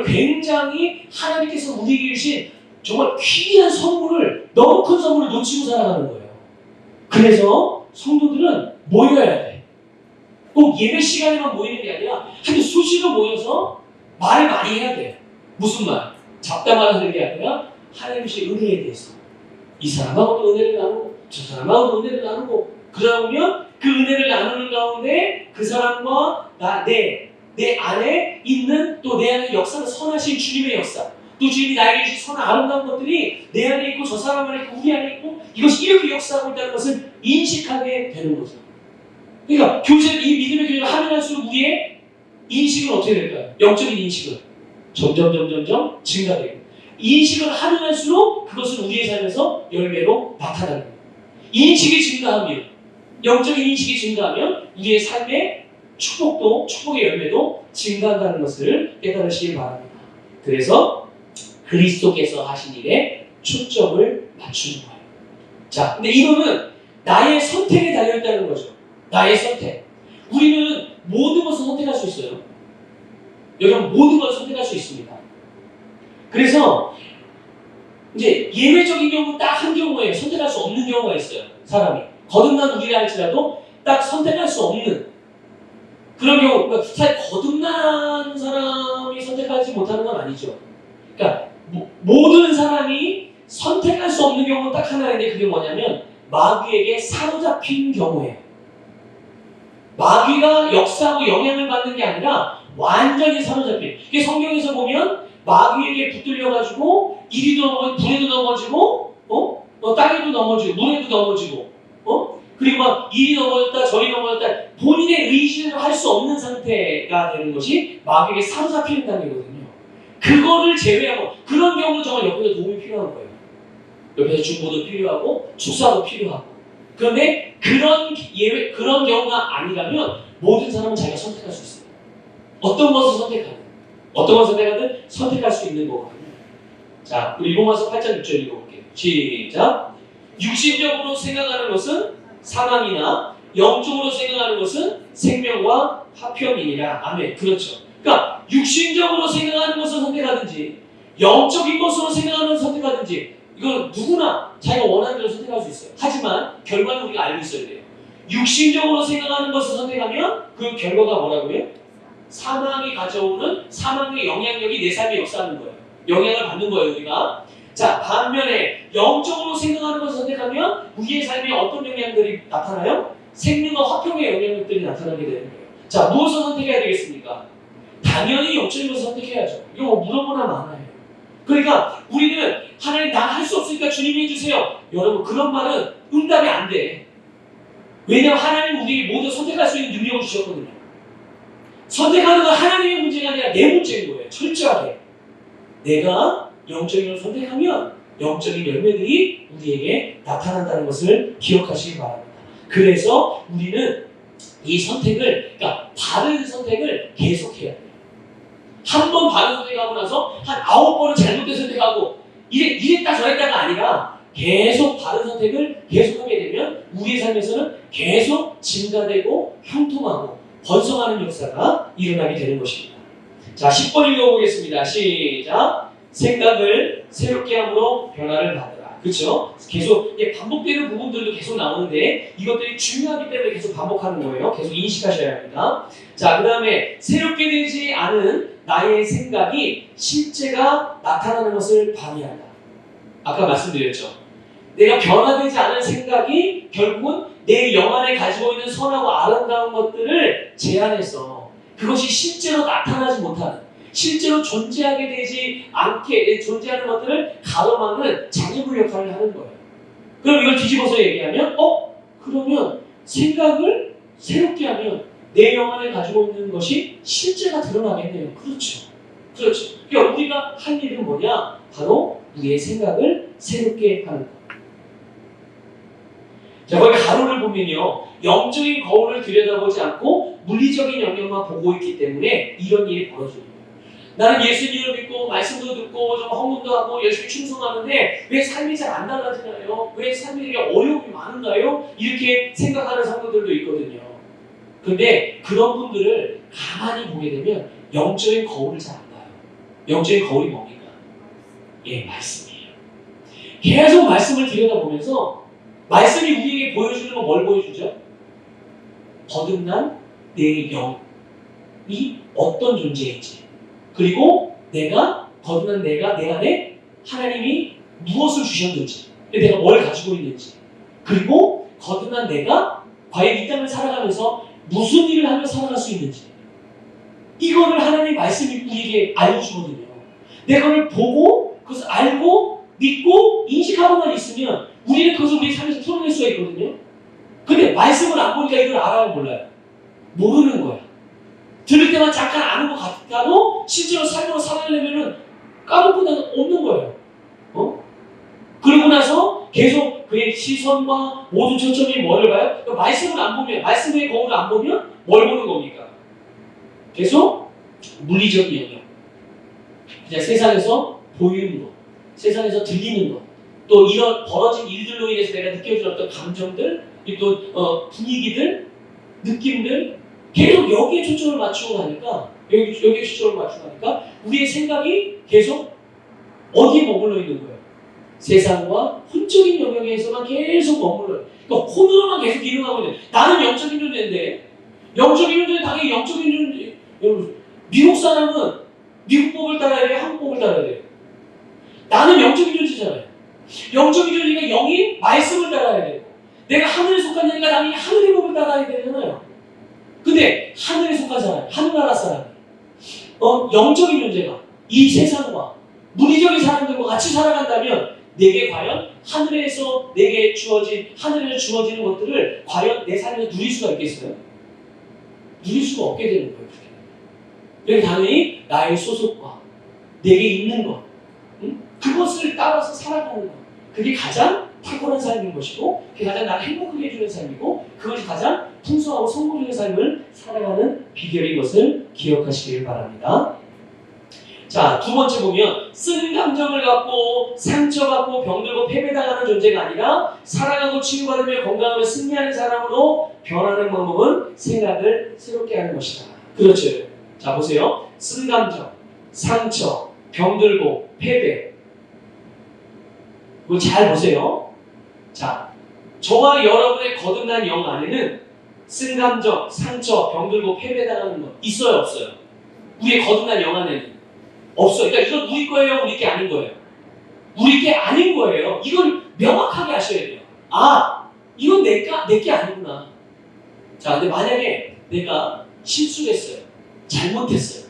굉장히 하나님께서 우리에게 주신 정말 귀한 선물을 너무 큰 선물을 놓치고 살아가는 거예요. 그래서 성도들은 모여야 돼. 꼭 예배 시간에만 모이는 게 아니라 한 수시로 모여서 말을 많이 해야 돼. 무슨 말? 잡다만 하는 게 아니라 하나님의 은혜에 대해서 이 사람하고도 은혜를 나누고 저 사람하고도 은혜를 나누고 그러다 보면 그 은혜를 나누는 가운데 그 사람과 내 안에 있는 또 내 안에 역사는 선하신 주님의 역사 또 주님이 나에게 주신 선한 아름다운 것들이 내 안에 있고 저 사람 안에 있고 우리 안에 있고 이것이 이렇게 역사하고 있다는 것을 인식하게 되는 거죠. 그러니까 이 믿음의 교제를 하면 할수록 우리의 인식은 어떻게 될까요? 영적인 인식은 점점 증가되고 인식을 하면 할수록 그것은 우리의 삶에서 열매로 나타나는 거예요. 인식이 증가하면 영적인 인식이 증가하면 우리의 삶의 축복의 열매도 증가한다는 것을 깨달으시길 바랍니다. 그래서 그리스도께서 하신 일에 초점을 맞추는 거예요. 자, 근데 이거는 나의 선택에 달려있다는 거죠. 나의 선택. 우리는 모든 것을 선택할 수 있어요. 여러분 모든 것을 선택할 수 있습니다. 그래서 이제 예외적인 경우 딱 한 경우에 선택할 수 없는 경우가 있어요. 사람이 거듭난 우리라 할지라도 딱 선택할 수 없는 그런 경우, 그러니까 사실 거듭난 사람이 선택하지 못하는 건 아니죠. 그러니까 모든 사람이 선택할 수 없는 경우는 딱 하나인데 그게 뭐냐면 마귀에게 사로잡힌 경우예요. 마귀가 역사하고 영향을 받는 게 아니라 완전히 사로잡힌. 이게 성경에서 보면 마귀에게 붙들려가지고 이리도 넘어지고 불에도 넘어지고 땅에도 넘어지고 물에도 넘어지고 그리고 막 이리 넘어졌다 저리 넘어졌다 본인의 의지를 할 수 없는 상태가 되는 것이 마귀에게 사로잡히는 단계거든요. 그거를 제외하고 그런 경우는 정말 옆에서 도움이 필요한 거예요. 옆에서 중보도 필요하고 축사도 필요하고. 그런데 그런 경우가 아니라면 모든 사람은 자기가 선택할 수 있어요. 어떤 것을 선택하든 선택할 수 있는 거거든요. 자, 우리 로마서 8장 6절 읽어볼게요. 시작. 육신적으로 생각하는 것은 사망이나 영적으로 생각하는 것은 생명과 화평이니라. 아멘. 그렇죠. 그러니까 육신적으로 생각하는 것을 선택하든지 영적인 것으로 생각하는 것을 선택하든지 이건 누구나 자기가 원하는 대로 선택할 수 있어요. 하지만 결과는 우리가 알고 있어야 돼요. 육신적으로 생각하는 것을 선택하면 그 결과가 뭐라고요? 사망이 가져오는 사망의 영향력이 내 삶에 역사하는 거예요. 영향을 받는 거예요, 우리가. 자, 반면에 영적으로 생각하는 것을 선택하면 우리의 삶에 어떤 영향들이 나타나요? 생명과 화평의 영향력들이 나타나게 되는 거예요. 자, 무엇을 선택해야 되겠습니까? 당연히 영적인 것을 선택해야죠. 이거 뭐 물어보나 많아요. 그러니까 우리는 하나님 나 할 수 없으니까 주님이 해주세요. 여러분 그런 말은 응답이 안 돼. 왜냐하면 하나님 우리에게 모두 선택할 수 있는 능력을 주셨거든요. 선택하는 건 하나님의 문제가 아니라 내 문제인 거예요. 철저하게. 내가 영적인 걸 선택하면 영적인 열매들이 우리에게 나타난다는 것을 기억하시기 바랍니다. 그래서 우리는 이 선택을, 그러니까 바른 선택을 계속해야 돼요. 한 번 바른 선택하고 나서 한 9번은 잘못된 선택하고 이랬다 저랬다가 아니라 계속 바른 선택을 계속하게 되면 우리의 삶에서는 계속 증가되고 형통하고 번성하는 역사가 일어나게 되는 것입니다. 자, 10번 읽어보겠습니다. 시작. 생각을 새롭게 함으로 변화를 받으라. 그렇죠? 계속 반복되는 부분들도 계속 나오는데 이것들이 중요하기 때문에 계속 반복하는 거예요. 계속 인식하셔야 합니다. 자, 그 다음에 새롭게 되지 않은 나의 생각이 실제가 나타나는 것을 방해한다. 아까 말씀드렸죠. 내가 변화되지 않은 생각이 결국은 내 영 안에 가지고 있는 선하고 아름다운 것들을 제한해서 그것이 실제로 나타나지 못하는, 실제로 존재하게 되지 않게 존재하는 것들을 가로막는 장애물 역할을 하는 거예요. 그럼 이걸 뒤집어서 얘기하면 그러면 생각을 새롭게 하면 내 영 안에 가지고 있는 것이 실제가 드러나겠네요. 그렇죠. 그러니까 우리가 할 일은 뭐냐? 바로 우리의 생각을 새롭게 하는 것. 자, 거기 가로를 보면요. 영적인 거울을 들여다보지 않고 물리적인 영역만 보고 있기 때문에 이런 일이 벌어지는 거예요. 나는 예수님을 믿고 말씀도 듣고 좀 헌금도 하고 열심히 충성하는데 왜 삶이 잘 안 달라지나요? 왜 삶이 되게 어려움이 많은가요? 이렇게 생각하는 성도들도 있거든요. 근데 그런 분들을 가만히 보게 되면 영적인 거울을 잘 안 봐요. 영적인 거울이 뭡니까? 말씀이에요. 계속 말씀을 들여다보면서 말씀이 우리에게 보여주는 건 뭘 보여주죠? 거듭난 내 영이 어떤 존재인지, 그리고 거듭난 내가 내 안에 하나님이 무엇을 주셨는지, 내가 뭘 가지고 있는지, 그리고 거듭난 내가 과연 이 땅을 살아가면서 무슨 일을 하며 살아갈 수 있는지, 이거를 하나님의 말씀이 우리에게 알려주거든요. 내가 그걸 보고 그것을 알고 믿고 인식하고만 있으면 우리는 그것을 우리 삶에서 풀어낼 수가 있거든요. 근데 말씀을 안 보니까 이걸 알아요, 몰라요? 모르는 거야. 들을 때만 잠깐 아는 것 같다고 실제로 삶으로 살아내려면 까먹고 나서 없는 거예요. 그러고 나서 계속 그의 시선과 모든 초점이 뭐를 봐요? 그러니까 말씀을 안 보면, 말씀의 거울을 안 보면 뭘 보는 겁니까? 계속 물리적인 영역. 그냥 세상에서 보이는 것, 세상에서 들리는 것, 또 이런 벌어진 일들로 인해서 내가 느껴지는 어떤 감정들, 또 분위기들, 느낌들, 계속 여기에 초점을 맞추고 가니까, 여기에 초점을 맞추고 가니까 우리의 생각이 계속 어디에 머물러 있는 거예요? 세상과 혼적인 영역에서만 계속 머물러요. 그러니까 혼으로만 계속 기능하고 있는. 나는 영적인 존재인데 영적인 존재 당연히 영적인 존재. 여러분, 미국 사람은 미국법을 따라야 돼요? 한국법을 따라야 돼요? 나는 영적인 존재잖아요. 영적인 존재가 영이 말씀을 따라야 돼요. 내가 하늘에 속한 자니까 당연히 하늘의 법을 따라야 되잖아요. 근데 하늘에 속하잖아요. 하늘나라 사람이. 영적인 존재가 이 세상과 물리적인 사람들과 같이 살아간다면 내게 과연 하늘에서 내게 주어진, 하늘에서 주어지는 것들을 과연 내 삶에서 누릴 수가 있겠어요? 누릴 수가 없게 되는 거예요. 그러니까 당연히 나의 소속과 내게 있는 것, 그것을 따라서 살아가는 것, 그게 가장 탁월한 삶인 것이고, 그게 가장 나를 행복하게 해주는 삶이고, 그것이 가장 풍성하고 성공적인 삶을 살아가는 비결인 것을 기억하시길 바랍니다. 자, 두 번째 보면 쓴 감정을 갖고 상처받고 병들고 패배당하는 존재가 아니라 사랑하고 치유받으며 건강하며 승리하는 사람으로 변하는 방법은 생각을 새롭게 하는 것이다. 그렇죠. 자, 보세요. 쓴 감정, 상처, 병들고 패배. 이거 잘 보세요. 자, 저와 여러분의 거듭난 영 안에는 쓴 감정, 상처, 병들고 패배당하는 것 있어요, 없어요? 우리의 거듭난 영 안에는 없어요. 그러니까 이건 우리 거예요, 우리 게 아닌 거예요? 우리 게 아닌 거예요. 이걸 명확하게 하셔야 돼요. 아, 이건 내 게 아니구나. 자, 근데 만약에 내가 실수를 했어요. 잘못했어요.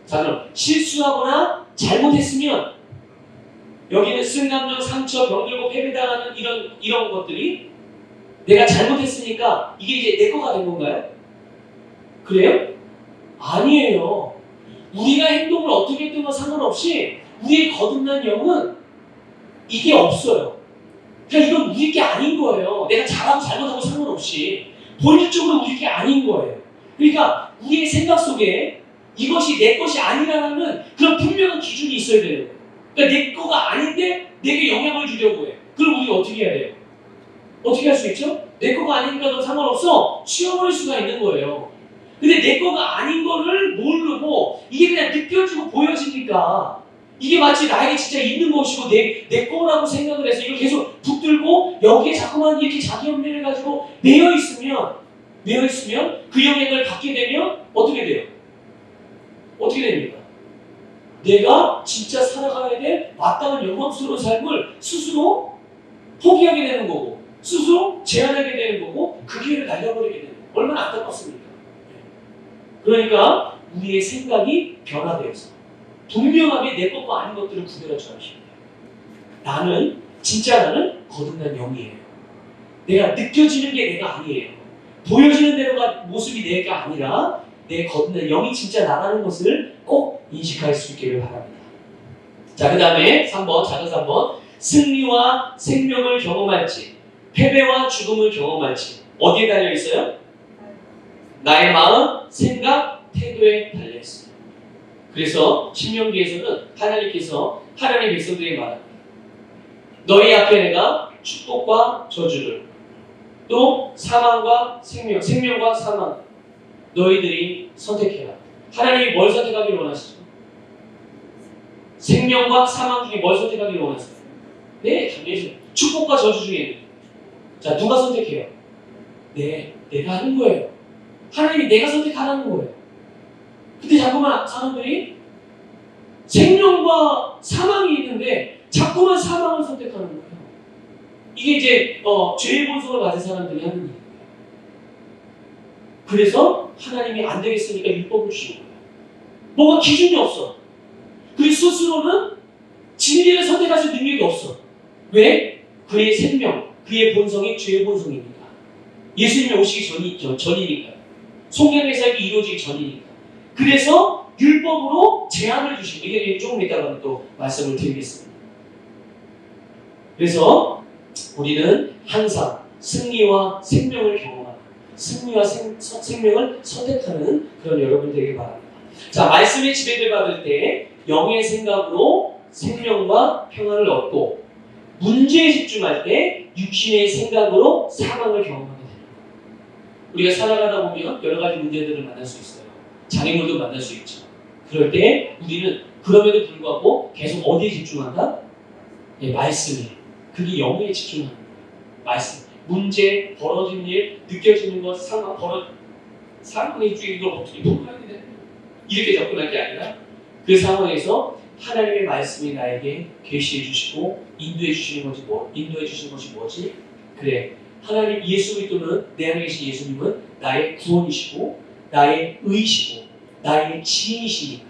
자, 그럼 실수하거나 잘못했으면 여기는 쓴 감정, 상처, 병들고 패배당하는 이런 것들이 내가 잘못했으니까 이게 이제 내 거가 된 건가요? 그래요? 아니에요. 우리가 행동을 어떻게 했든 상관없이 우리의 거듭난 영은 이게 없어요. 그러니까 이건 우리 게 아닌 거예요. 내가 잘하고 잘못하고 상관없이 본질적으로 우리 게 아닌 거예요. 그러니까 우리의 생각 속에 이것이 내 것이 아니라는 그런 분명한 기준이 있어야 돼요. 그러니까 내 거가 아닌데 내게 영향을 주려고 해. 그럼 우리가 어떻게 해야 돼요? 어떻게 할 수 있죠? 내 거가 아니니까 상관없어. 치워버릴 수가 있는 거예요. 근데 내 거가 아닌 거를 모르고 이게 그냥 느껴지고 보여지니까 이게 마치 나에게 진짜 있는 것이고 내 거라고 생각을 해서 이걸 계속 붙들고 여기에 자꾸만 이렇게 자기 염려를 가지고 매여 있으면 그 영향을 받게 되면 어떻게 돼요? 어떻게 됩니까? 내가 진짜 살아가야 될 마땅한 영광스러운 삶을 스스로 포기하게 되는 거고 스스로 제한하게 되는 거고 그 기회를 날려버리게 되는 거고 얼마나 안타깝습니까? 그러니까 우리의 생각이 변화되어서 분명하게 내 것과 아닌 것들을 구별할 줄 아십니다. 나는 거듭난 영이에요. 내가 느껴지는 게 내가 아니에요. 보여지는 대로가 모습이 내가 아니라 내 거듭난 영이 진짜 나라는 것을 꼭 인식할 수 있기를 바랍니다. 자, 그 다음에 3번, 작은 3번. 승리와 생명을 경험할지 패배와 죽음을 경험할지 어디에 달려 있어요? 나의 마음, 생각, 태도에 달려 있습니다. 그래서 신명기에서는 하나님께서 하나님의 백성들에게 말합니다. 너희 앞에 내가 축복과 저주를 또 사망과 생명, 생명과 사망 너희들이 선택해라. 하나님이 뭘 선택하기를 원하시죠? 생명과 사망 중에 뭘 선택하기를 원하세요? 네, 당연히 축복과 저주 중에 자, 누가 선택해요? 네, 내가 하는 거예요. 하나님이 내가 선택하라는 거예요. 근데 자꾸만 사람들이 생명과 사망이 있는데 자꾸만 사망을 선택하는 거예요. 이게 이제 죄의 본성을 가진 사람들이 하는 일이에요. 그래서 하나님이 안 되겠으니까 율법을 주신 거예요. 뭐가 기준이 없어. 그리고 스스로는 진리를 선택하실 능력이 없어. 왜? 그의 생명, 그의 본성이 죄의 본성이니까. 예수님이 오시기 전이니까요. 성령의 사역이 이루어지기 전이니까. 그래서 율법으로 제한을 주시고 이게 조금 이따가 또 말씀을 드리겠습니다. 그래서 우리는 항상 승리와 생명을 경험하는 승리와 생명을 선택하는 그런 여러분 되길 바랍니다. 자, 말씀의 지배를 받을 때 영의 생각으로 생명과 평안을 얻고 문제에 집중할 때 육신의 생각으로 사망을 경험하게 됩니다. 우리가 살아가다 보면 여러 가지 문제들을 만날 수 있어요. 장애물도 만날 수 있죠. 그럴 때 우리는 그럼에도 불구하고 계속 어디에 집중한다? 네, 말씀에. 그게 영에 집중하는 거예요. 말씀. 문제, 벌어진 일, 느껴지는 것, 상황, 상황이 이걸 어떻게 통과해야 되냐 이렇게 접근할 게 아니라 그 상황에서 하나님의 말씀이 나에게 계시해 주시고 인도해 주시는 것이 인도해 주시는 것이 뭐지? 그래, 하나님 예수 그리스도는 내 안에 계신 예수님은 나의 구원이시고 나의 의이시고 나의 지혜이시니까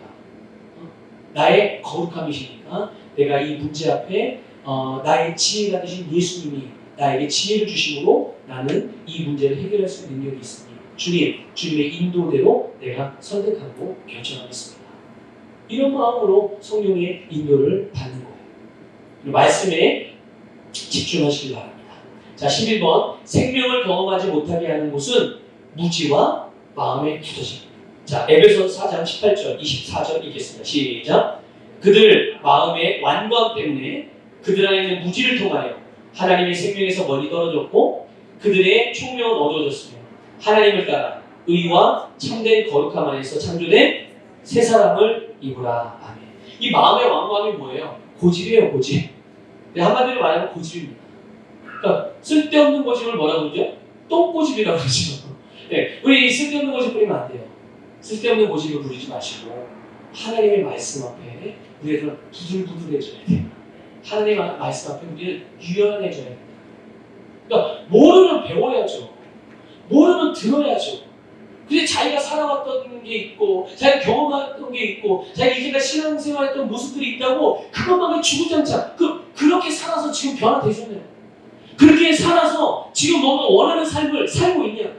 나의 거룩함이시니까 내가 이 문제 앞에 나의 지혜가 되신 예수님이 나에게 지혜를 주심으로 나는 이 문제를 해결할 수 있는 능력이 있으니 주님의 인도대로 내가 선택하고 결정하겠습니다. 이런 마음으로 성령의 인도를 받는 거예요. 말씀에 집중하시기 바랍니다. 자, 11번 생명을 경험하지 못하게 하는 곳은 무지와 마음의 굳어짐입니다. 자, 에베소서 4장 18절 24절 읽겠습니다. 시작. 그들 마음의 완고함 때문에 그들 안에 있는 무지를 통하여 하나님의 생명에서 멀리 떨어졌고 그들의 총명은 어두워졌으며 하나님을 따라 의와 참된 거룩함 안에서 창조된 새 사람을 입으라. 아멘. 이 마음의 완고함이 뭐예요? 고집이에요, 고집. 한마디로 말하면 고집입니다. 그러니까 쓸데없는 고집을 뭐라고 그러죠? 똥고집이라고 그러죠. 네, 우리 쓸데없는 고집 부리면 안 돼요. 쓸데없는 고집을 부리지 마시고 하나님의 말씀 앞에 우리가 부들부들해져야 돼요. 하나님의 말씀 앞에 우리는 유연해져야 됩니다. 그러니까 모르면 배워야죠. 모르면 들어야죠. 근데 자기가 살아왔던 게 있고 자기가 경험했던 게 있고 자기가 이제까지 신앙생활했던 모습들이 있다고 그것만은 주구장창 그렇게 살아서 지금 변화되셨네요. 그렇게 살아서 지금 너가 원하는 삶을 살고 있냐?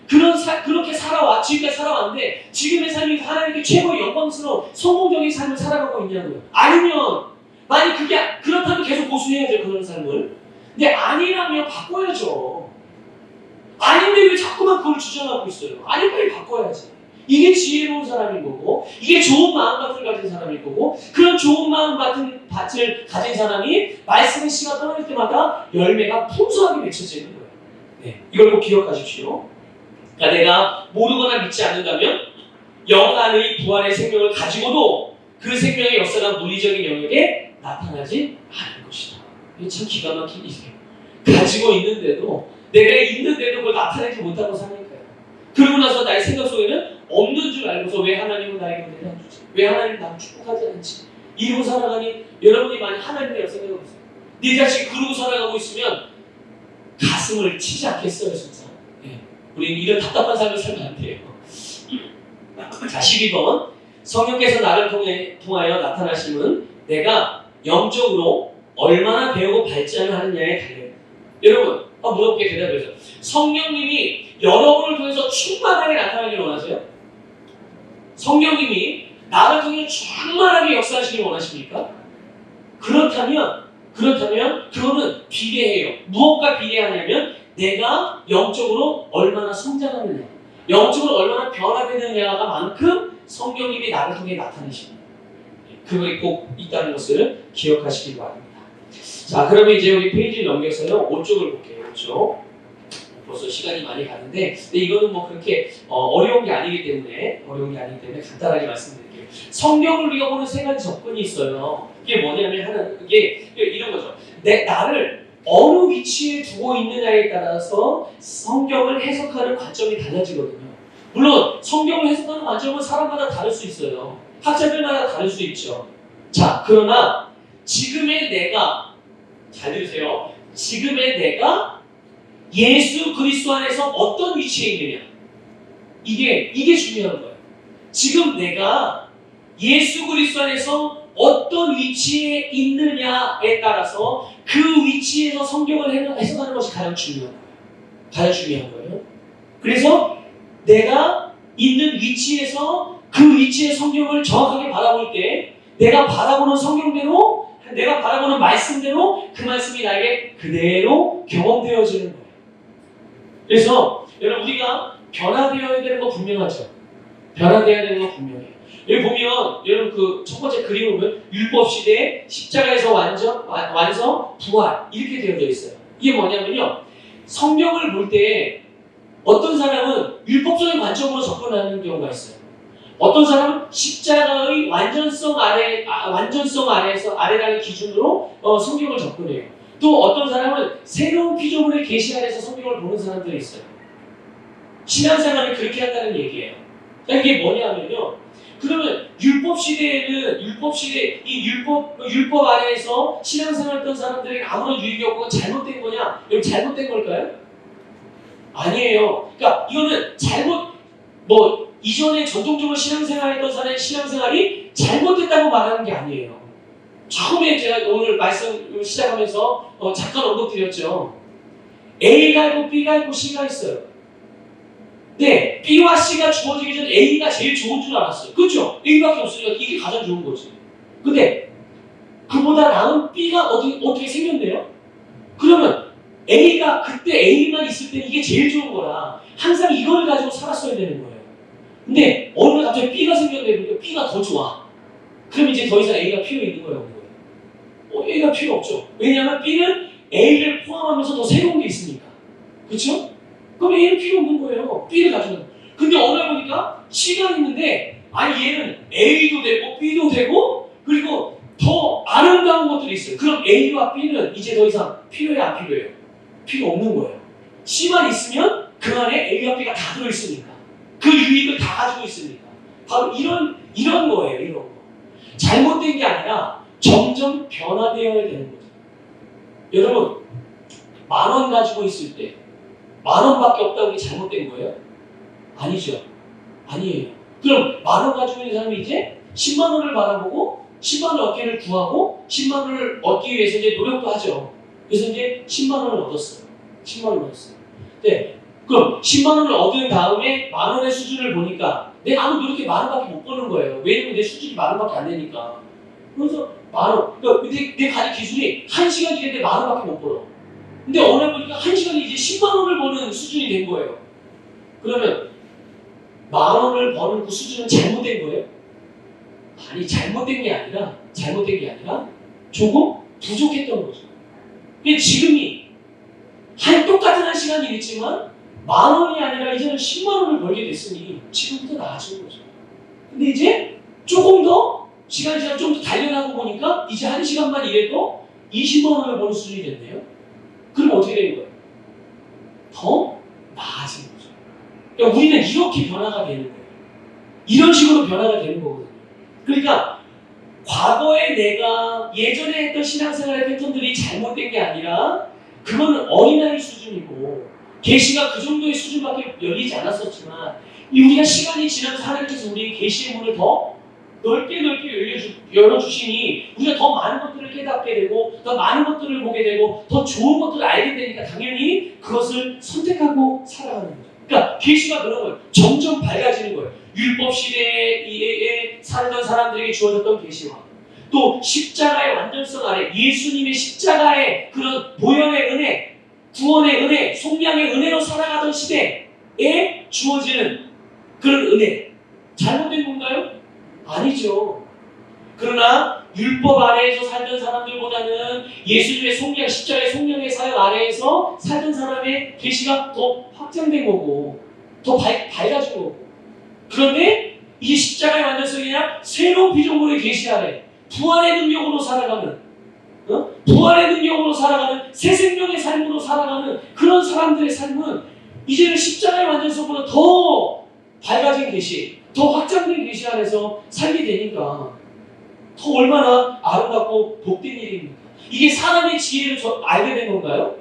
그렇게 지금까지 살아왔는데 지금의 삶이 하나님께 최고의 영광스러운 성공적인 삶을 살아가고 있냐고요. 아니면 만약 그렇다면 계속 고수해야죠, 그런 삶을. 근데 아니라면 바꿔야죠. 아닌데 왜 자꾸만 그걸 주장하고 있어요? 아니, 빨리 바꿔야지. 이게 지혜로운 사람인 거고, 이게 좋은 마음밭을 가진 사람일 거고, 그런 좋은 마음밭을 가진 사람이 말씀의 씨가 떠날 때마다 열매가 풍성하게 맺혀지는 거예요. 네, 이걸 꼭 기억하십시오. 그러니까 내가 모르거나 믿지 않는다면 영안의 부활의 생명을 가지고도 그 생명의 역사가 물리적인 영역에 나타나지 않을 것이다. 이게 참 기가 막힌 일이에요. 가지고 있는데도 내가 있는데도 그걸 나타내지 못하고 사니까요. 그러고 나서 나의 생각 속에는 없는 줄 알고서 왜 하나님은 나에게 은혜를 안 주지? 왜 하나님은 나를 축복하지 않지? 이러고 살아가니 여러분이 많이 하나님을 생각해보세요. 네 자식이 그러고 살아가고 있으면 가슴을 치지 않겠어요, 진짜. 네. 우리는 이런 답답한 삶을 살면 안 돼요. 자, 12번. 성령께서 나를 통하여 나타나심은 내가 영적으로 얼마나 배우고 발전하느냐에 달려요. 여러분, 무겁게 대답해서 성령님이 여러분을 통해서 충만하게 나타나기를 원하세요? 성령님이 나를 통해 충만하게 역사하시길 원하십니까? 그렇다면 그거는 비례해요. 무엇과 비례하냐면 내가 영적으로 얼마나 성장하느냐, 영적으로 얼마나 변화되느냐가 만큼 성령님이 나를 통해 나타내십니다. 그거 꼭 있다는 것을 기억하시길 바랍니다. 자, 그러면 이제 우리 페이지를 넘겨서요 5쪽을 볼게요. 5쪽. 벌써 시간이 많이 가는데, 근데 이거는 뭐 그렇게 어려운 게 아니기 때문에 간단하게 말씀드릴게요. 성경을 우리가 보는 세 가지 접근이 있어요. 이게 뭐냐면 이게 이런 거죠. 나를 어느 위치에 두고 있느냐에 따라서 성경을 해석하는 관점이 달라지거든요. 물론 성경을 해석하는 관점은 사람마다 다를 수 있어요. 학자들마다 다를 수 있죠. 자, 그러나 지금의 내가, 잘 들으세요. 지금의 내가 예수 그리스도 안에서 어떤 위치에 있느냐, 이게 중요한 거예요. 지금 내가 예수 그리스도 안에서 어떤 위치에 있느냐에 따라서 그 위치에서 성경을 해석하는 것이 가장 중요한 거예요. 그래서 내가 있는 위치에서 그 위치의 성경을 정확하게 바라볼 때 내가 바라보는 성경대로, 내가 바라보는 말씀대로 그 말씀이 나에게 그대로 경험되어지는 거예요. 그래서 여러분, 우리가 변화되어야 되는 거 분명하죠. 변화되어야 되는 거 분명해요. 여기 보면 여러분 그 첫 번째 그림을 보면 율법 시대 십자가에서 완성, 부활 이렇게 되어져 있어요. 이게 뭐냐면요, 성경을 볼 때 어떤 사람은 율법적인 관점으로 접근하는 경우가 있어요. 어떤 사람은 십자가의 완전성 아래라는 기준으로 성경을 접근해요. 또 어떤 사람은 새로운 피조물의 계시 아래서 성경을 보는 사람들이 있어요. 신앙생활을 그렇게 한다는 얘기예요. 그러니까 이게 뭐냐면요. 그러면 율법 시대에 이 율법 아래에서 신앙생활했던 사람들에게 아무런 유익이 없고 잘못된 거냐? 여러분 잘못된 걸까요? 아니에요. 그러니까 이거는 이전에 전통적으로 신앙생활했던 사람의 신앙생활이 잘못됐다고 말하는 게 아니에요. 처음에 제가 오늘 말씀 시작하면서 잠깐 언급드렸죠. A가 있고 B가 있고 C가 있어요. 네, B와 C가 주어지기 전에 A가 제일 좋은 줄 알았어요. 그렇죠? A밖에 없으니까 이게 가장 좋은 거지. 근데 그보다 나은 B가 어떻게 생겼네요? 그러면 그때 A만 있을 때는 이게 제일 좋은 거라 항상 이걸 가지고 살았어야 되는 거예요. 근데 어느 날 갑자기 B가 생겼는데 그러니까 B가 더 좋아. 그럼 이제 더 이상 A가 필요 있는 거예요? A가 필요 없죠. 왜냐하면 B는 A를 포함하면서 더 새로운 게 있으니까. 그렇죠? 그럼 A는 필요 없는 거예요. B를 가지고. 근데 어느 날 보니까 C가 있는데 얘는 A도 되고 B도 되고 그리고 더 아름다운 것들이 있어요. 그럼 A와 B는 이제 더 이상 필요해 안 필요해요? 필요 없는 거예요. C만 있으면 그 안에 A와 B가 다 들어있으니까. 그 유익을 다 가지고 있으니까. 바로 이런 거예요. 이런 거. 잘못된 게 아니라 점점 변화되어야 되는 거죠. 여러분 10,000원 가지고 있을 때 10,000원밖에 없다고 이게 잘못된 거예요? 아니죠. 아니에요. 그럼 10,000원 가지고 있는 사람이 이제 10만 원을 바라보고 10만 원 얻기를 구하고 10만 원을 얻기 위해서 이제 노력도 하죠. 그래서 이제 10만 원을 얻었어요. 10만 원을 얻었어요. 네. 그럼 10만 원을 얻은 다음에 10,000원의 수준을 보니까 내가 아무 노력해 10,000원밖에 못 버는 거예요. 왜냐면 내 수준이 10,000원밖에 안 되니까. 그래서 10,000원. 그러니까 내 가진 기술이 1시간 일했는데 10,000원밖에 못 벌어. 근데 어느 날 보니까 1시간에 이제 10만 원을 버는 수준이 된 거예요. 그러면 10,000원을 버는 그 수준은 잘못된 거예요? 아니 잘못된 게 아니라 조금 부족했던 거죠. 근데 지금이 똑같은 1시간이 있지만 10,000원이 아니라 이제는 10만 원을 벌게 됐으니 지금부터 나아진 거죠. 근데 이제 조금 더 시간이 좀 더 단련하고 보니까 이제 1시간만 일해도 20만 원을 버는 수준이 됐네요. 그럼 어떻게 된 거예요? 더 나아진 거죠. 그러니까 우리는 이렇게 변화가 되는 거예요. 이런 식으로 변화가 되는 거거든요. 그러니까 과거에 내가 예전에 했던 신앙생활의 패턴들이 잘못된 게 아니라 그거는 어린아이 수준이고 계시가 그 정도의 수준밖에 열리지 않았었지만 우리가 시간이 지나면서 하나님께서 우리 계시의 문을 더 넓게 열어주시니 우리가 더 많은 것들을 깨닫게 되고 더 많은 것들을 보게 되고 더 좋은 것들을 알게 되니까 당연히 그것을 선택하고 살아가는 거죠. 그러니까 계시가 그런 거예요. 점점 밝아지는 거예요. 율법 시대에 살던 사람들에게 주어졌던 계시와 또 십자가의 완전성 아래 예수님의 십자가의 그런 보혈의 은혜, 구원의 은혜, 속량의 은혜로 살아가던 시대에 주어지는 그런 은혜 잘못된 건가요? 아니죠. 그러나 율법 아래에서 살던 사람들보다는 예수님의 속량, 십자가의 속량의 사역 아래에서 살던 사람의 계시가 더 확장된 거고 더 밝아진 거고 그런데 이게 십자가의 완전성이 아니라 새로운 피조물의 계시 아래 부활의 능력으로 살아가는 부활의 능력으로 살아가는 새 생명의 삶으로 살아가는 그런 사람들의 삶은 이제는 십자가의 완전성보다 더 밝아진 계시, 더 확장된 계시 안에서 살게 되니까 더 얼마나 아름답고 복된 일입니까? 이게 사람의 지혜를 알게 된 건가요?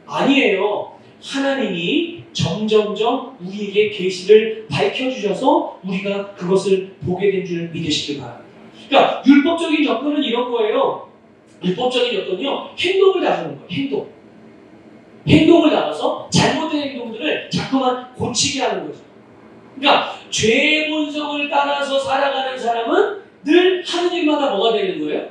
아니에요. 하나님이 점점점 우리에게 계시를 밝혀주셔서 우리가 그것을 보게 된 줄 믿으시길 바랍니다. 그러니까 율법적인 접근은 이런 거예요. 율법적인 접근은요, 행동을 나누는 거예요. 행동을 나눠서 잘못된 행동들을 자꾸만 고치게 하는 거죠. 그러니까 죄의 본성을 따라서 살아가는 사람은 늘 하는 일마다 뭐가 되는 거예요?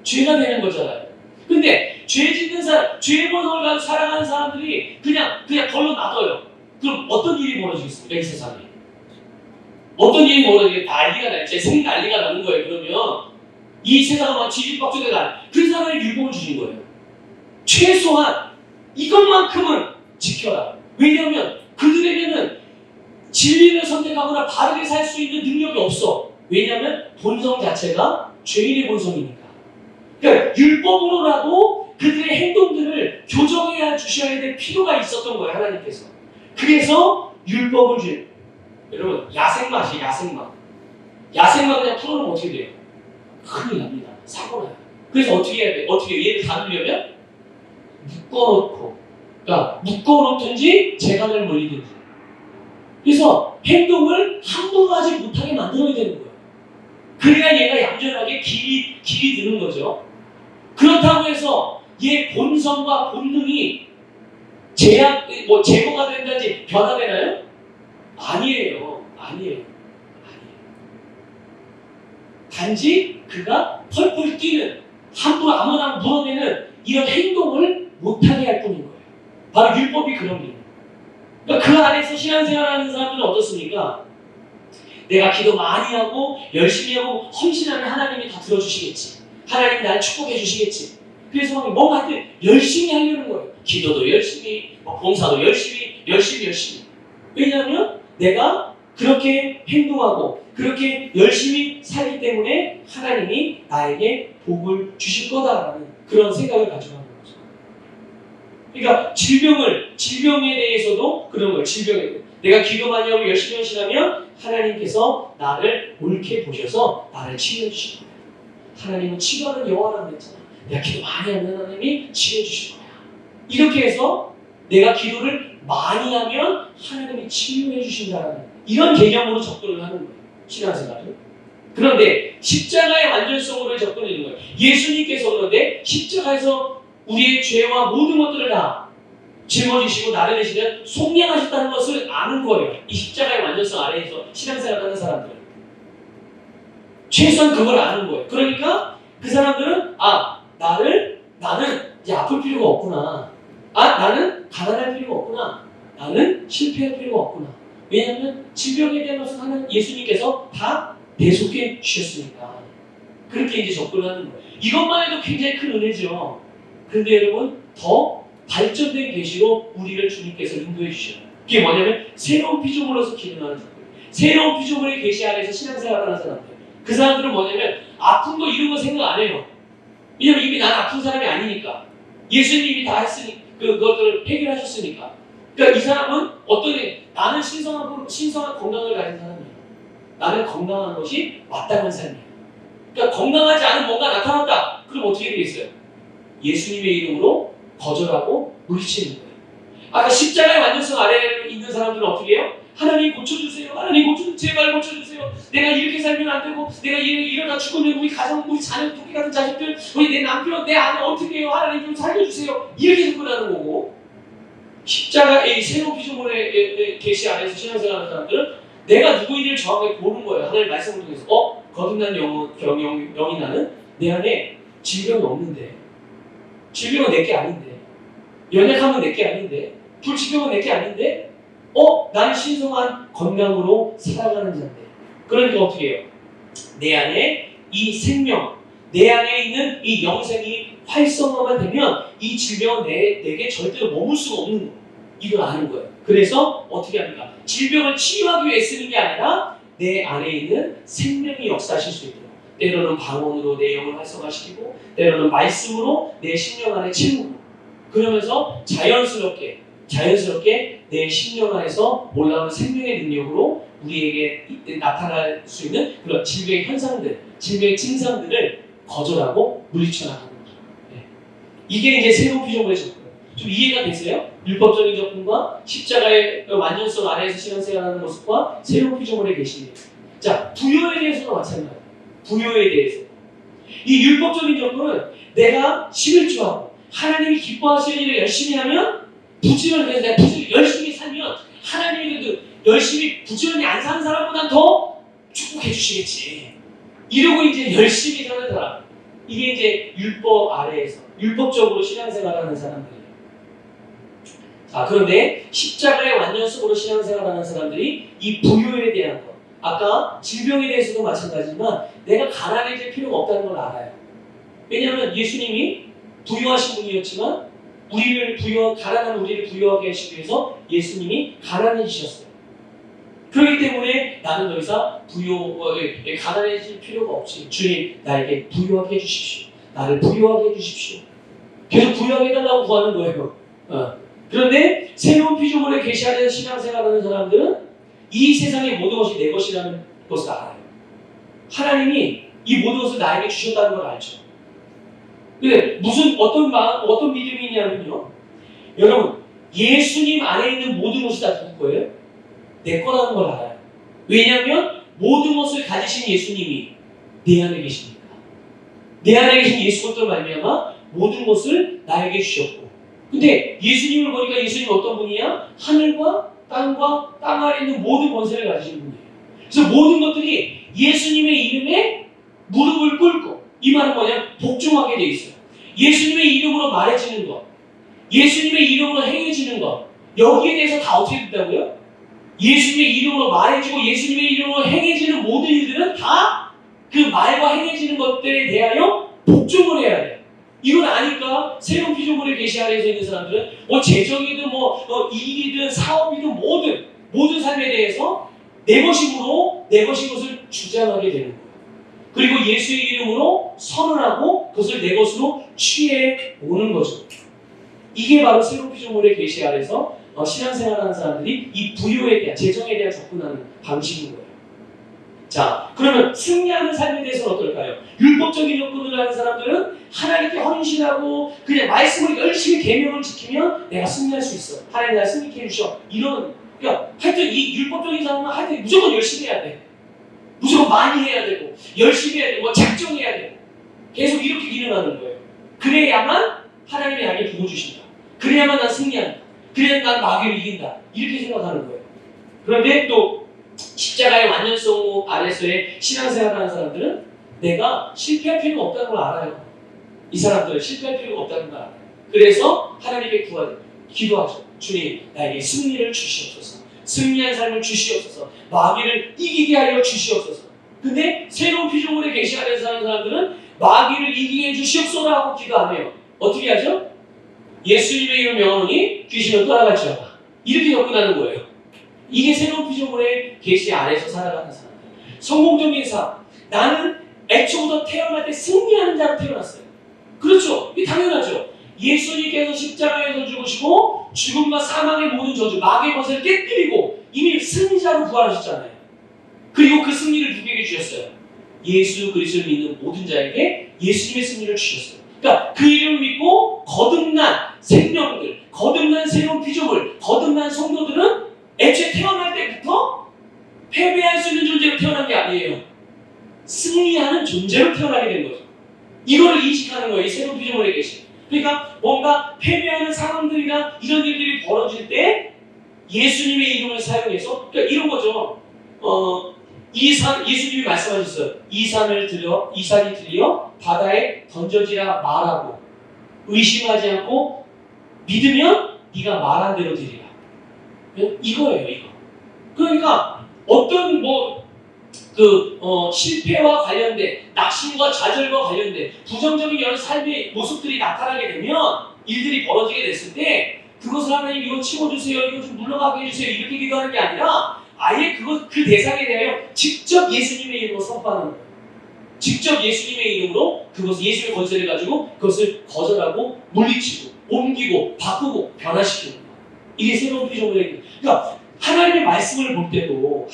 죄가 되는 거잖아요. 근데 죄 짓는 사람, 죄의 본성을 가지고 살아가는 사람들이 그냥 걸로 놔둬요. 그럼 어떤 일이 벌어지겠습니까? 이 세상에. 어떤 일이 벌어지게 난리가 나요. 제 생 난리가 나는 거예요. 그러면 이 세상은 막 지질박조되가 나요. 그 사람이 율법을 주신 거예요. 최소한 이것만큼은 지켜라. 왜냐하면 그들에게는 진리를 선택하거나 바르게 살 수 있는 능력이 없어. 왜냐하면 본성 자체가 죄인의 본성이니까. 그러니까 율법으로라도 그들의 행동들을 교정해 주셔야 될 필요가 있었던 거예요. 하나님께서. 그래서 율법을 준 여러분 야생맛이 야생맛. 야생맛 그냥 풀어놓으면 어떻게 돼요? 큰일 납니다. 사고 나요. 그래서 어떻게 해야 돼? 어떻게 얘를 다루려면 묶어놓고, 그러니까 묶어놓든지 재간을 물리든지. 그래서 행동을 함부로 하지 못하게 만들어야 되는 거예요. 그래야 얘가 얌전하게 길이 드는 거죠. 그렇다고 해서 얘 본성과 본능이 제거가 된다든지 변화되나요? 아니에요. 단지 그가 펄펄 뛰는, 함부로 아무나 물어내는 이런 행동을 못하게 할 뿐인 거예요. 바로 율법이 그런 거예요. 그러니까 그 안에서 신앙생활하는 사람들은 어떻습니까? 내가 기도 많이 하고 열심히 하고 헌신하면 하나님이 다 들어주시겠지. 하나님이 날 축복해 주시겠지. 그래서 뭔가 하여튼 열심히 하려는 거예요. 기도도 열심히, 봉사도 열심히. 왜냐하면 내가 그렇게 행동하고 그렇게 열심히 살기 때문에 하나님이 나에게 복을 주실 거다라는 그런 생각을 가지고 하는 거죠. 그러니까 질병에 대해서도 그런 거예요. 질병에 내가 기도 많이 하고 열심히 헌신하면 하나님께서 나를 옳게 보셔서 나를 치료해 주실 거예요. 하나님은 치료하는 여호와라고 했잖아. 내가 기도 많이 하면 하나님이 치료해 주실 거야. 이렇게 해서 내가 기도를 많이 하면 하나님이 치료해 주신다는 이런 개념으로 접근을 하는 거예요. 신앙생활은. 그런데 십자가의 완전성으로 접근하는 거예요. 예수님께서 그런데 십자가에서 우리의 죄와 모든 것들을 다 짊어지시고 나를 내시면 속량하셨다는 것을 아는 거예요. 이 십자가의 완전성 아래에서 신앙생활을 하는 사람들은. 최소한 그걸 아는 거예요. 그러니까 그 사람들은 나는 이제 아플 필요가 없구나. 나는 가난할 필요가 없구나. 나는 실패할 필요가 없구나. 왜냐하면 질병에 대한 것은 하나님 예수님께서 다 대속해 주셨으니까. 그렇게 이제 접근을 하는 거예요. 이것만 해도 굉장히 큰 은혜죠. 그런데 여러분 더 발전된 계시로 우리를 주님께서 인도해 주셔요. 그게 뭐냐면 새로운 피조물로서 기능하는 사람들. 새로운 피조물의 계시 안에서 신앙생활을 하는 사람들. 그 사람들은 뭐냐면 아픈 거 이런 거 생각 안 해요. 왜냐면 이미 난 아픈 사람이 아니니까. 예수님이 다 했으니 그것들을 해결하셨으니까. 그러니까 이 사람은 나는 신성한 건강을 가진 사람이에요. 나는 건강한 것이 마땅한 삶이에요. 그러니까 건강하지 않은 뭔가 나타났다. 그럼 어떻게 되겠어요? 예수님의 이름으로 거절하고 물리치는 거예요. 아까 십자가의 완전성 아래에 있는 사람들은 어떻게 해요? 하나님 고쳐주세요. 하나님 고쳐주세요. 제발 고쳐주세요. 내가 이렇게 살면 안 되고 내가 이러다 죽으면 우리 가정, 우리 자녀, 토끼 같은 자식들, 우리 내 남편, 내 아내 어떻게 해요? 하나님 좀 살려주세요. 이렇게 접근하는 거고 십자가의 새로운 피조물의 계시 안에서 신앙생활하는 사람들은 내가 누구인지를 정확하게 보는 거예요. 하나님 말씀을 통해서 거듭난 영이 나는 내 안에 질병이 없는데 질병은 내게 아닌데 연약함은 내게 아닌데 불치병은 내게 아닌데 나는 신성한 건강으로 살아가는 자인데 그러니까 어떻게 해요? 내 안에 이 생명 내 안에 있는 이 영생이 활성화가 되면 이 질병은 내게 절대로 머물 수가 없는 거예요. 이걸 아는 거예요. 그래서 어떻게 합니까? 질병을 치유하기 위해 쓰는 게 아니라 내 안에 있는 생명이 역사하실 수 있도록 때로는 방언으로 내 영을 활성화시키고 때로는 말씀으로 내 심령 안에 채우고 그러면서 자연스럽게 내 심령 안에서 올라오는 생명의 능력으로 우리에게 나타날 수 있는 그런 질병의 현상들, 질병의 증상들을 거절하고 물리쳐나가는 거죠. 네. 이게 이제 새로운 피조물의 접근. 좀 이해가 되세요? 율법적인 접근과 십자가의 완전성 아래에서 신앙생활하는 모습과 새로운 피조물의 계시입니다. 자, 부요에 대해서도 마찬가지예요. 부요에 대해서. 이 율법적인 접근은 내가 11조하고 하나님이 기뻐하시는 일을 열심히 하면 부지런히 내가 열심히 살면 하나님이 그래도 열심히 부지런히 안 사는 사람보단 더 축복해 주시겠지. 이러고 이제 열심히 사는 사람. 이게 이제 율법 아래에서 율법적으로 신앙생활하는 사람들이에요. 자, 그런데 십자가의 완전성으로 신앙생활하는 사람들이 이 부요에 대한 것, 아까 질병에 대해서도 마찬가지지만 내가 가난해질 필요가 없다는 걸 알아요. 왜냐하면 예수님이 부유하신 분이었지만 가난한 우리를 부유하게 하시기 위해서 예수님이 가난해지셨어요. 그렇기 때문에 나는 더 이상 가난해질 필요가 없지. 주님, 나에게 부유하게 해주십시오. 나를 부유하게 해주십시오. 계속 부유하게 해달라고 구하는 거예요. 그런데 새로운 피조물의 계시 안에서 신앙생활하는 사람들은 이 세상의 모든 것이 내 것이라는 것을 알아요. 하나님이 이 모든 것을 나에게 주셨다는 걸 알죠. 근데 어떤 믿음이 있냐면요. 여러분, 예수님 안에 있는 모든 것이 다 누구 거예요? 내 거라는 걸 알아요. 왜냐하면 모든 것을 가지신 예수님이 내 안에 계시니까. 내 안에 계신 예수 그리스도로 말미암아 모든 것을 나에게 주셨고. 근데 예수님을 보니까 예수님이 어떤 분이야? 하늘과 땅과 땅 아래 있는 모든 권세를 가지신 분이에요. 그래서 모든 것들이 예수님의 이름에 무릎을 꿇고, 이 말은 뭐냐? 복종하게 돼 있어요. 예수님의 이름으로 말해지는 것, 예수님의 이름으로 행해지는 것, 여기에 대해서 다 어떻게 된다고요? 예수님의 이름으로 말해지고 예수님의 이름으로 행해지는 모든 일들은 다 그 말과 행해지는 것들에 대하여 복종을 해야 돼요. 이걸 아니까 새로운 피조물의 계시 아래에서 있는 사람들은 재정이든 일이든 사업이든 모든 삶에 대해서 내 것인 것을 주장하게 되는 거예요. 그리고 예수의 이름으로 선언하고 그것을 내 것으로 취해 오는 거죠. 이게 바로 새로운 피조물의 계시 아래서 신앙생활하는 사람들이 이 부요에 대한, 재정에 대한 접근하는 방식인 거예요. 자, 그러면 승리하는 삶에 대해서는 어떨까요? 율법적인 접근을 하는 사람들은 하나님께 헌신하고 그냥 말씀을 열심히 계명을 지키면 내가 승리할 수 있어. 하나님 나 승리케 해주셔. 그러니까 하여튼 이 율법적인 사람은 하여튼 무조건 열심히 해야 돼. 무조건 많이 해야 되고 열심히 해야 되고 작정해야 되고 계속 이렇게 일어나는 거예요. 그래야만 하나님이 나에게 부어주신다. 그래야만 난 승리한다. 그래야 난 마귀를 이긴다. 이렇게 생각하는 거예요. 그런데 또 십자가의 완전성 아래서의 신앙생활을 하는 사람들은 내가 실패할 필요가 없다는 걸 알아요. 이 사람들은 실패할 필요가 없다는 걸 알아요. 그래서 하나님께 기도하죠. 주님, 나에게 승리를 주시옵소서. 승리한 삶을 주시옵소서. 마귀를 이기게 하여 주시옵소서. 근데 새로운 피조물의 계시 아래서 사는 사람들은 마귀를 이기게 해주시옵소서 하고 기도 안 해요. 어떻게 하죠? 예수님의 이름 명하노니 귀신은 떠나갈지어다. 이렇게 접근하는 거예요. 이게 새로운 피조물의 계시 아래서 살아가는 사람들. 성공적인 삶. 나는 애초부터 태어날 때 승리하는 자로 태어났어요. 그렇죠. 이게 당연하죠. 예수님께서 십자가에서 죽으시고 죽음과 사망의 모든 저주, 마귀의 것을 깨뜨리고 이미 승리자로 부활하셨잖아요. 그리고 그 승리를 누구에게 주셨어요? 예수 그리스도를 믿는 모든 자에게 예수님의 승리를 주셨어요. 그러니까 그 이름을 믿고 거듭난 생명들, 거듭난 새로운 피조물, 거듭난 성도들은 애초에 태어날 때부터 패배할 수 있는 존재로 태어난 게 아니에요. 승리하는 존재로 태어나게 된 거죠. 이거를 인식하는 거예요. 이 새로운 피조물의 계시. 그러니까 뭔가 패배하는 상황들이나 이런 일들이 벌어질 때 예수님의 이름을 사용해서, 그러니까 이런 거죠. 예수님이 말씀하셨어요. 이 산이 들려 바다에 던져지라 말하고 의심하지 않고 믿으면 네가 말한 대로 되리라. 이거예요, 이거. 그러니까 어떤 실패와 관련된, 낙심과 좌절과 관련된 부정적인 여러 삶의 모습들이 나타나게 되면, 일들이 벌어지게 됐을 때 그것을 하나님 이거 치워주세요, 이거 좀 물러가게 해주세요, 이렇게 기도하는 게 아니라 아예 그 대상에 대하여 직접 예수님의 이름으로 선포하는 거예요. 직접 예수님의 이름으로 그것을, 예수의 권세를 가지고 그것을 거절하고 물리치고 옮기고 바꾸고 변화시키는 거예요. 이게 새로운 피조물의 길. 그러니까 하나님의 말씀을 볼 때도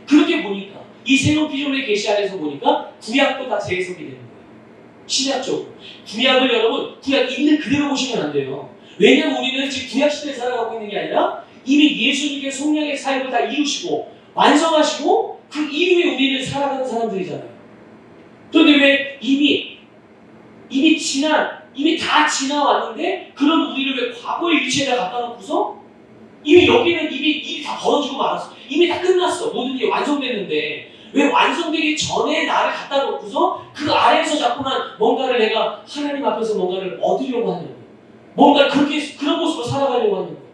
그렇게 보니까 이 새로운 피조물의 계시 안에서 보니까 구약도 다 재해석이 되는 거예요. 신약적으로. 구약을 여러분, 구약 있는 그대로 보시면 안 돼요. 왜냐하면 우리는 지금 구약 시대에 살아가고 있는 게 아니라 이미 예수님의 속량의 사역을 다 이루시고 완성하시고 그 이후에 우리는 살아가는 사람들이잖아요. 그런데 왜 이미 다 지나왔는데 그런 우리를 왜 과거의 위치에다 갖다 놓고서 이미 여기는 이미 일이 다 벌어지고 말았어. 이미 다 끝났어. 모든 일이 완성됐는데 왜 완성되기 전에 나를 갖다 놓고서 그 아래에서 자꾸만 뭔가를 내가 하나님 앞에서 뭔가를 얻으려고 하냐고. 뭔가 그런 모습으로 살아가려고 하냐고.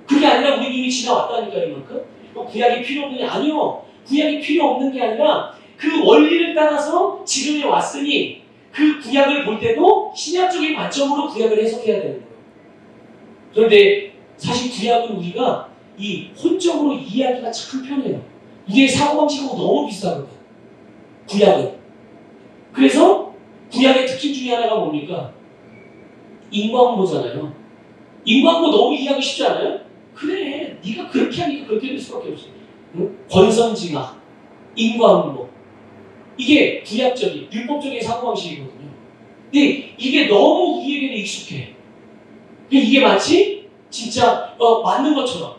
그게 아니라 우리 이미 지나왔다니까 이만큼. 구약이 필요 없는 게 아니요. 구약이 필요 없는 게 아니라 그 원리를 따라서 지금에 왔으니 그 구약을 볼 때도 신약적인 관점으로 구약을 해석해야 되는 거예요. 그런데 사실 구약은 우리가 이 혼적으로 이해하기가 참 편해요. 우리의 사고방식하고 너무 비슷하거든. 구약은. 그래서 구약의 특징 중에 하나가 뭡니까? 인과응보잖아요. 인과응보 너무 이해하기 쉽지 않아요? 그래, 네가 그렇게 하니까 그렇게 될 수밖에 없어. 응? 권선징악, 인과응보. 이게 구약적인, 율법적인 사고방식이거든요. 근데 이게 너무 우리에게는 익숙해. 이게 마치 진짜 맞는 것처럼.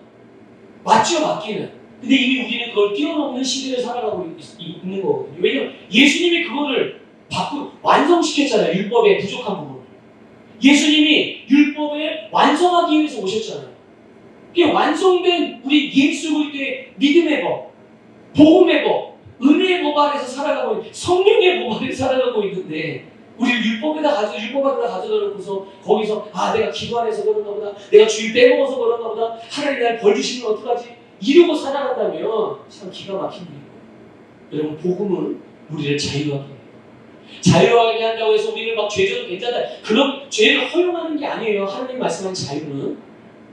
맞죠, 맞기는. 근데 이미 우리는 그걸 뛰어넘는 시대를 살아가고 있는 거거든요. 왜냐면 예수님이 그거를 완성시켰잖아요. 율법의 부족한 부분을. 예수님이 율법을 완성하기 위해서 오셨잖아요. 이게 완성된 우리 예수 그리스도의 믿음의 법, 복음의 법, 은혜의 법 아래서 살아가고 있는, 성령의 법 아래서 살아가고 있는데 우리를 율법 앞에다 가져다 놓고서 거기서 내가 기도 안 해서 그런가 보다, 내가 주일 빼먹어서 그런가 보다, 하나님 날 벌 주시면 어떡하지? 이러고 살아간다면 참 기가 막힌 일이에요. 여러분, 복음은 우리를 자유하게 해요. 자유하게 한다고 해서 우리를 막 죄져도 괜찮다, 그런 죄를 허용하는 게 아니에요. 하나님 말씀하는 자유는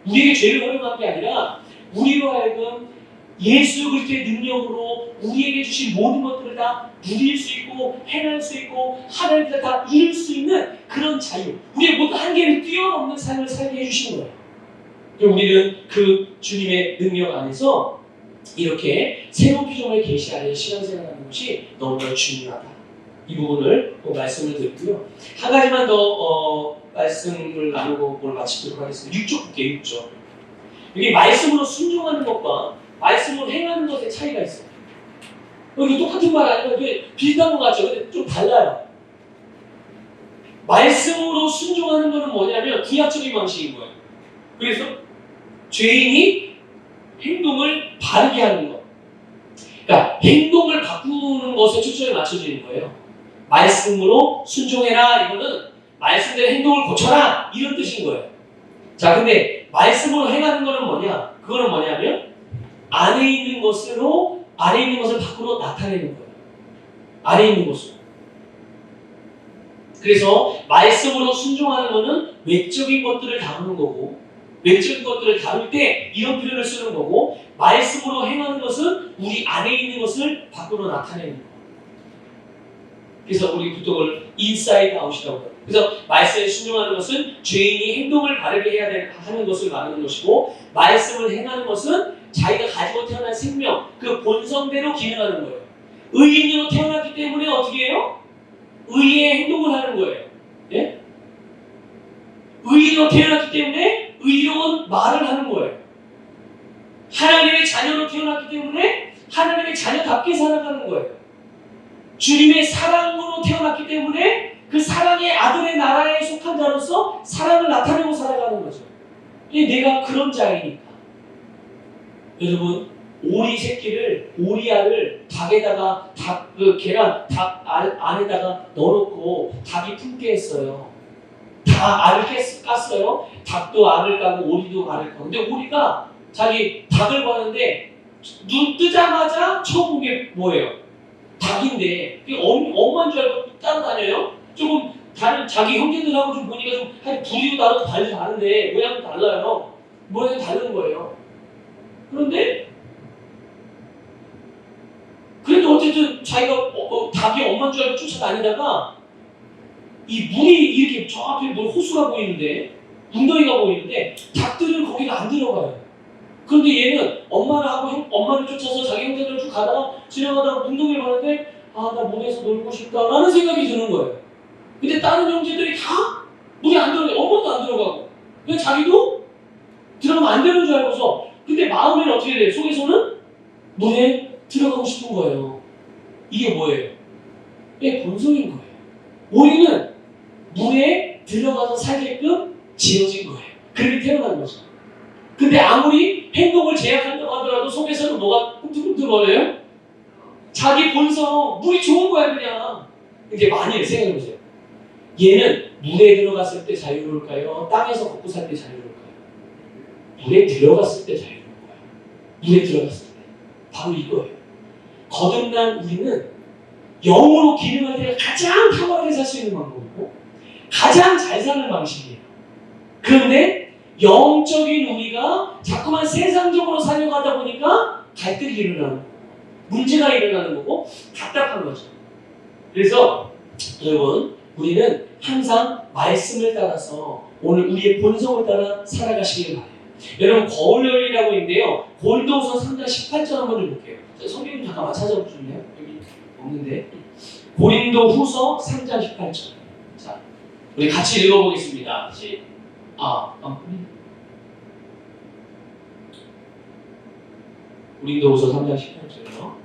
우리에게 죄를 허용한 게 아니라 우리로 하여금 예수 그리스도의 능력으로 우리에게 주신 모든 것들을 다 누릴 수 있고 행할 수 있고 하나님께서 다 이룰 수 있는 그런 자유, 우리의 모든 한계를 뛰어넘는 삶을 살게 해주시는 거예요. 우리는 그 주님의 능력 안에서 이렇게 새로운 피조물의 계시 아래 신앙생활하는 것이 너무나 중요하다. 이 부분을 꼭 말씀을 드리고요. 한 가지만 더 말씀을 나누고 오늘 마치도록 하겠습니다. 6조 볼게요. 6조. 여기 말씀으로 순종하는 것과 말씀으로 행하는 것의 차이가 있어요. 이거 똑같은 말 아니면 비슷한 것 같죠? 근데 좀 달라요. 말씀으로 순종하는 것은 뭐냐면 구약적인 방식인 거예요. 그래서 죄인이 행동을 바르게 하는 것. 그러니까 행동을 바꾸는 것에 초점을 맞춰주는 거예요. 말씀으로 순종해라, 이거는 말씀대로 행동을 고쳐라, 이런 뜻인 거예요. 자, 근데 말씀으로 행하는 거는 뭐냐? 그거는 뭐냐면 안에 있는 것을 밖으로 나타내는 거예요. 안에 있는 것으로. 그래서 말씀으로 순종하는 거는 외적인 것들을 다루는 거고, 외적인 것들을 다룰 때 이런 표현을 쓰는 거고, 말씀으로 행하는 것은 우리 안에 있는 것을 밖으로 나타내는 거예요. 그래서 우리 보통을 인사이드 아웃이라고 해요. 그래서 말씀에 순종하는 것은 죄인이 행동을 바르게 하는 것을 말하는 것이고, 말씀을 행하는 것은 자기가 가지고 태어난 생명, 그 본성대로 기능하는 거예요. 의인으로 태어났기 때문에 어떻게 해요? 의의 행동을 하는 거예요. 예? 의인으로 태어났기 때문에 의로운 말을 하는 거예요. 하나님의 자녀로 태어났기 때문에 하나님의 자녀답게 살아가는 거예요. 주님의 사랑으로 태어났기 때문에 그 사랑의 아들의 나라에 속한 자로서 사랑을 나타내고 살아가는 거죠. 내가 그런 자이니까. 여러분, 오리알을 닭에다가 닭 안에다가 넣어놓고 닭이 품게 했어요. 다 알을 깠어요. 닭도 알을 까고 오리도 알을 까고. 근데 오리가 자기 닭을 봤는데 눈 뜨자마자 처음 본 게 뭐예요? 닭인데 엄마인 줄 알고 따라다녀요. 조금 다른 자기 형제들하고 좀 보니까 좀 부리도 다른데 모양은 달라요. 모양이 다른 거예요. 그런데 그래도 어쨌든 자기가 닭이 엄마인 줄 알고 쫓아다니다가 이 물이 이렇게 저 앞에 호수가 보이는데, 웅덩이가 보이는데 닭들은 거기가 안 들어가요. 그런데 얘는 엄마를 쫓아서 자기 형제들 쭉 가다가 지나가다가 웅덩이를 봤는데 나 물에서 놀고 싶다라는 생각이 드는 거예요. 근데 다른 형제들이 다 물에 안 들어가요. 엄마도 안 들어가고. 근데 자기도 들어가면 안 되는 줄 알고서, 근데 마음에는 어떻게 돼요? 속에서는 물에 들어가고 싶은 거예요. 이게 뭐예요? 본성인 거예요. 우리는 물에 들어가서 살게끔 지어진 거예요. 그렇게 태어난 거죠. 근데 아무리 행동을 제약한다고 하더라도 속에서는 뭐가 꿈틀꿈틀거려요? 자기 본성, 물이 좋은 거야 그냥. 이제 많이 생각해보세요. 얘는 물에 들어갔을 때 자유로울까요? 땅에서 걷고 살 때 자유로울까요? 물에 들어갔을 때 자유로울 거예요. 물에 들어갔을 때. 바로 이거예요. 거듭난 우리는 영으로 기능할 때 가장 탁월하게 살 수 있는 방법이고 가장 잘 사는 방식이에요. 그런데 영적인 우리가 자꾸만 세상적으로 살려고 하다 보니까 갈등이 일어나는 거고 문제가 일어나는 거고 답답한 거죠. 그래서 여러분, 우리는 항상 말씀을 따라서 오늘 우리의 본성을 따라 살아가시길 바래요. 여러분 거울열이라고 있는데요. 고린도후서 3장 18절 한번 좀 볼게요. 성경 좀 잠깐만 찾아보실래요? 여기 없는데. 고린도후서 3장 18절. 자, 우리 같이 읽어보겠습니다. 고린도후서 3장 18절이요.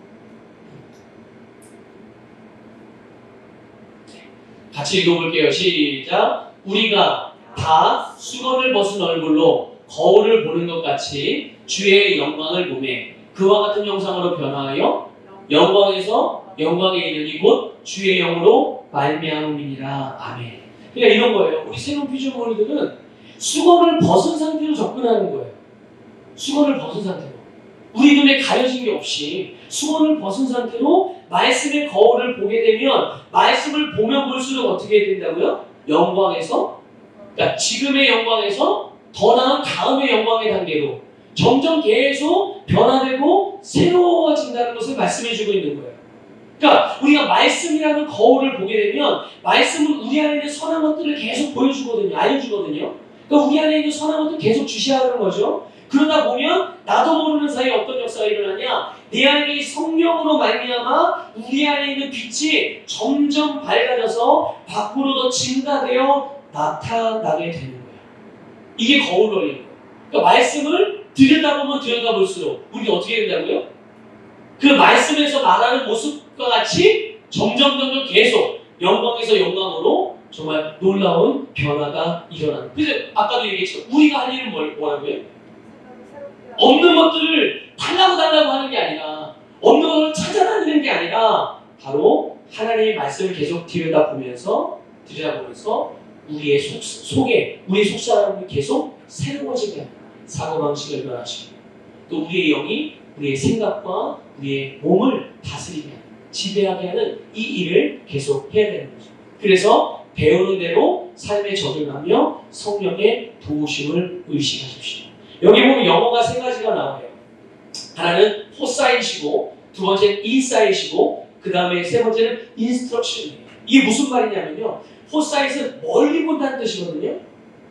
같이 읽어볼게요. 시작. 우리가 다 수건을 벗은 얼굴로 거울을 보는 것 같이 주의 영광을 보매 그와 같은 형상으로 변화하여 영광에서 영광에 이르니 곧 주의 영으로 말미암음이니라. 아멘. 그러니까 이런 거예요. 우리 새로운 피조물들은 수건을 벗은 상태로 접근하는 거예요. 수건을 벗은 상태로. 우리 눈에 가려진 게 없이 수건을 벗은 상태로 말씀의 거울을 보게 되면 말씀을 보면 볼수록 어떻게 된다고요? 영광에서, 그러니까 지금의 영광에서 더 나은 다음의 영광의 단계로 점점 계속 변화되고 새로워진다는 것을 말씀해주고 있는 거예요. 그러니까 우리가 말씀이라는 거울을 보게 되면 말씀은 우리 안에 있는 선한 것들을 계속 보여주거든요. 알려주거든요. 그러니까 우리 안에 있는 선한 것들을 계속 주시하는 거죠. 그러다 보면 나도 모르는 사이에 어떤 역사가 일어나냐, 내 안에 성령으로 말미암아 우리 안에 있는 빛이 점점 밝아져서 밖으로 더 증가되어 나타나게 되는 거예요. 이게 거울rol이에요. 그러니까 말씀을 들여다보면 들여다볼수록 우리가 어떻게 된다고요? 그 말씀에서 말하는 모습과 같이 점점 계속 영광에서 영광으로 정말 놀라운 변화가 일어나는. 그래서 아까도 얘기했죠. 우리가 할 일은 뭐라고요? 없는 것들을 달라고 하는 게 아니라, 없는 것을 찾아다니는 게 아니라 바로 하나님의 말씀을 계속 들여다보면서 우리의 속에 우리의 속사람을 계속 새로워지게 합니다. 사고방식을 변화시키고 또 우리의 영이 우리의 생각과 우리의 몸을 다스리게 하는, 지배하게 하는 이 일을 계속 해야 되는 거죠. 그래서 배우는 대로 삶에 적용하며 성령의 도우심을 의식하십시오. 여기 보면 영어가 세 가지가 나와요. 하나는 포사이시고, 두 번째는 인사이시고, 그 다음에 세 번째는 인스트럭션이에요. 이게 무슨 말이냐면요. 포사이트는 멀리 본다는 뜻이거든요.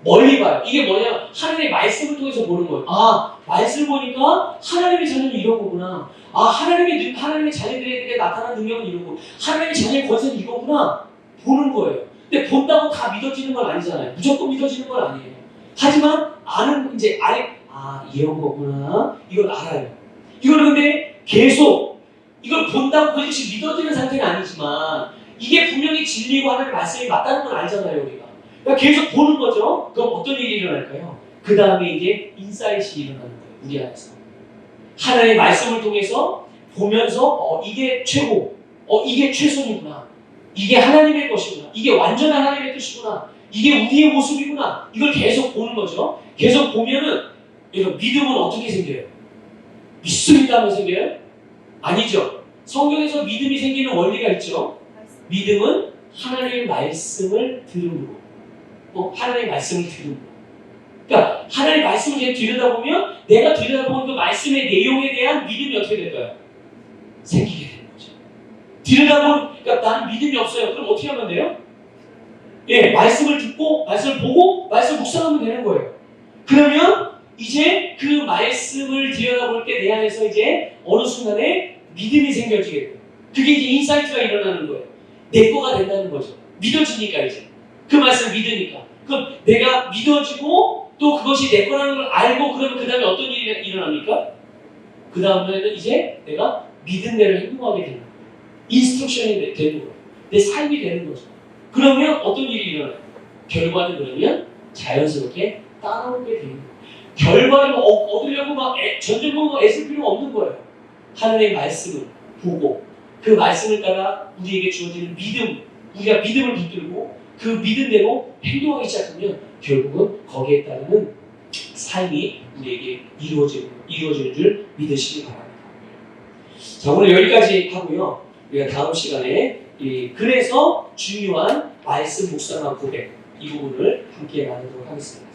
멀리 봐요. 이게 뭐냐? 하나님의 말씀을 통해서 보는 거예요. 아, 말씀을 보니까 하나님의 자녀는 이런 거구나. 아, 하나님의 자녀들에게 나타나는 능력은 이러고, 하나님의 자녀의 권세는 이거구나. 보는 거예요. 근데 본다고 다 믿어지는 건 아니잖아요. 무조건 믿어지는 건 아니에요. 하지만 이런 거구나. 이걸 알아요. 이걸 근데 계속 이걸 본다고 그것이 믿어지는 상태는 아니지만 이게 분명히 진리고 하나님의 말씀이 맞다는 건 알잖아요, 우리가. 그러니까 계속 보는 거죠. 그럼 어떤 일이 일어날까요? 그 다음에 이제 인사이트가 일어나는 거예요, 우리 안에서. 하나님의 말씀을 통해서 보면서 이게 최고, 이게 최선이구나. 이게 하나님의 것이구나. 이게 완전한 하나님의 뜻이구나. 이게 우리의 모습이구나. 이걸 계속 보는 거죠. 계속 보면은 여러분, 믿음은 어떻게 생겨요? 믿습니다 하면 생겨요? 아니죠. 성경에서 믿음이 생기는 원리가 있죠. 믿음은 하나님의 말씀을 들음으로. 하나님의 말씀을 들음으로. 그러니까 하나님의 말씀을 들여다보면 내가 들여다보는 그 말씀의 내용에 대한 믿음이 어떻게 될까요? 생기게 되는 거죠. 그러니까 나는 믿음이 없어요. 그럼 어떻게 하면 돼요? 말씀을 듣고, 말씀을 보고, 말씀을 묵상하면 되는 거예요. 그러면 이제 그 말씀을 들여다볼 때 내 안에서 이제 어느 순간에 믿음이 생겨지게 돼요. 그게 이제 인사이트가 일어나는 거예요. 내 거가 된다는 거죠. 믿어지니까 이제. 그 말씀을 믿으니까. 그럼 내가 믿어지고 또 그것이 내 거라는 걸 알고 그러면 그 다음에 어떤 일이 일어납니까? 그 다음에는 이제 내가 믿은 대로 행동하게 되는 거예요. 인스트럭션이 되는 거예요. 내 삶이 되는 거죠. 그러면 어떤 일이 일어나요? 결과는 그러면 자연스럽게 따라오게 되는 거예요. 결과를 얻으려고 전쟁보고 애쓸 필요가 없는 거예요. 하나님의 말씀을 보고 그 말씀을 따라 우리에게 주어지는 믿음, 우리가 믿음을 붙들고 그 믿음대로 행동하기 시작하면 결국은 거기에 따르는 삶이 우리에게 이루어지는 줄 믿으시기 바랍니다. 자, 오늘 여기까지 하고요. 우리가 다음 시간에 그래서 중요한 말씀 묵상과 고백 이 부분을 함께 나누도록 하겠습니다.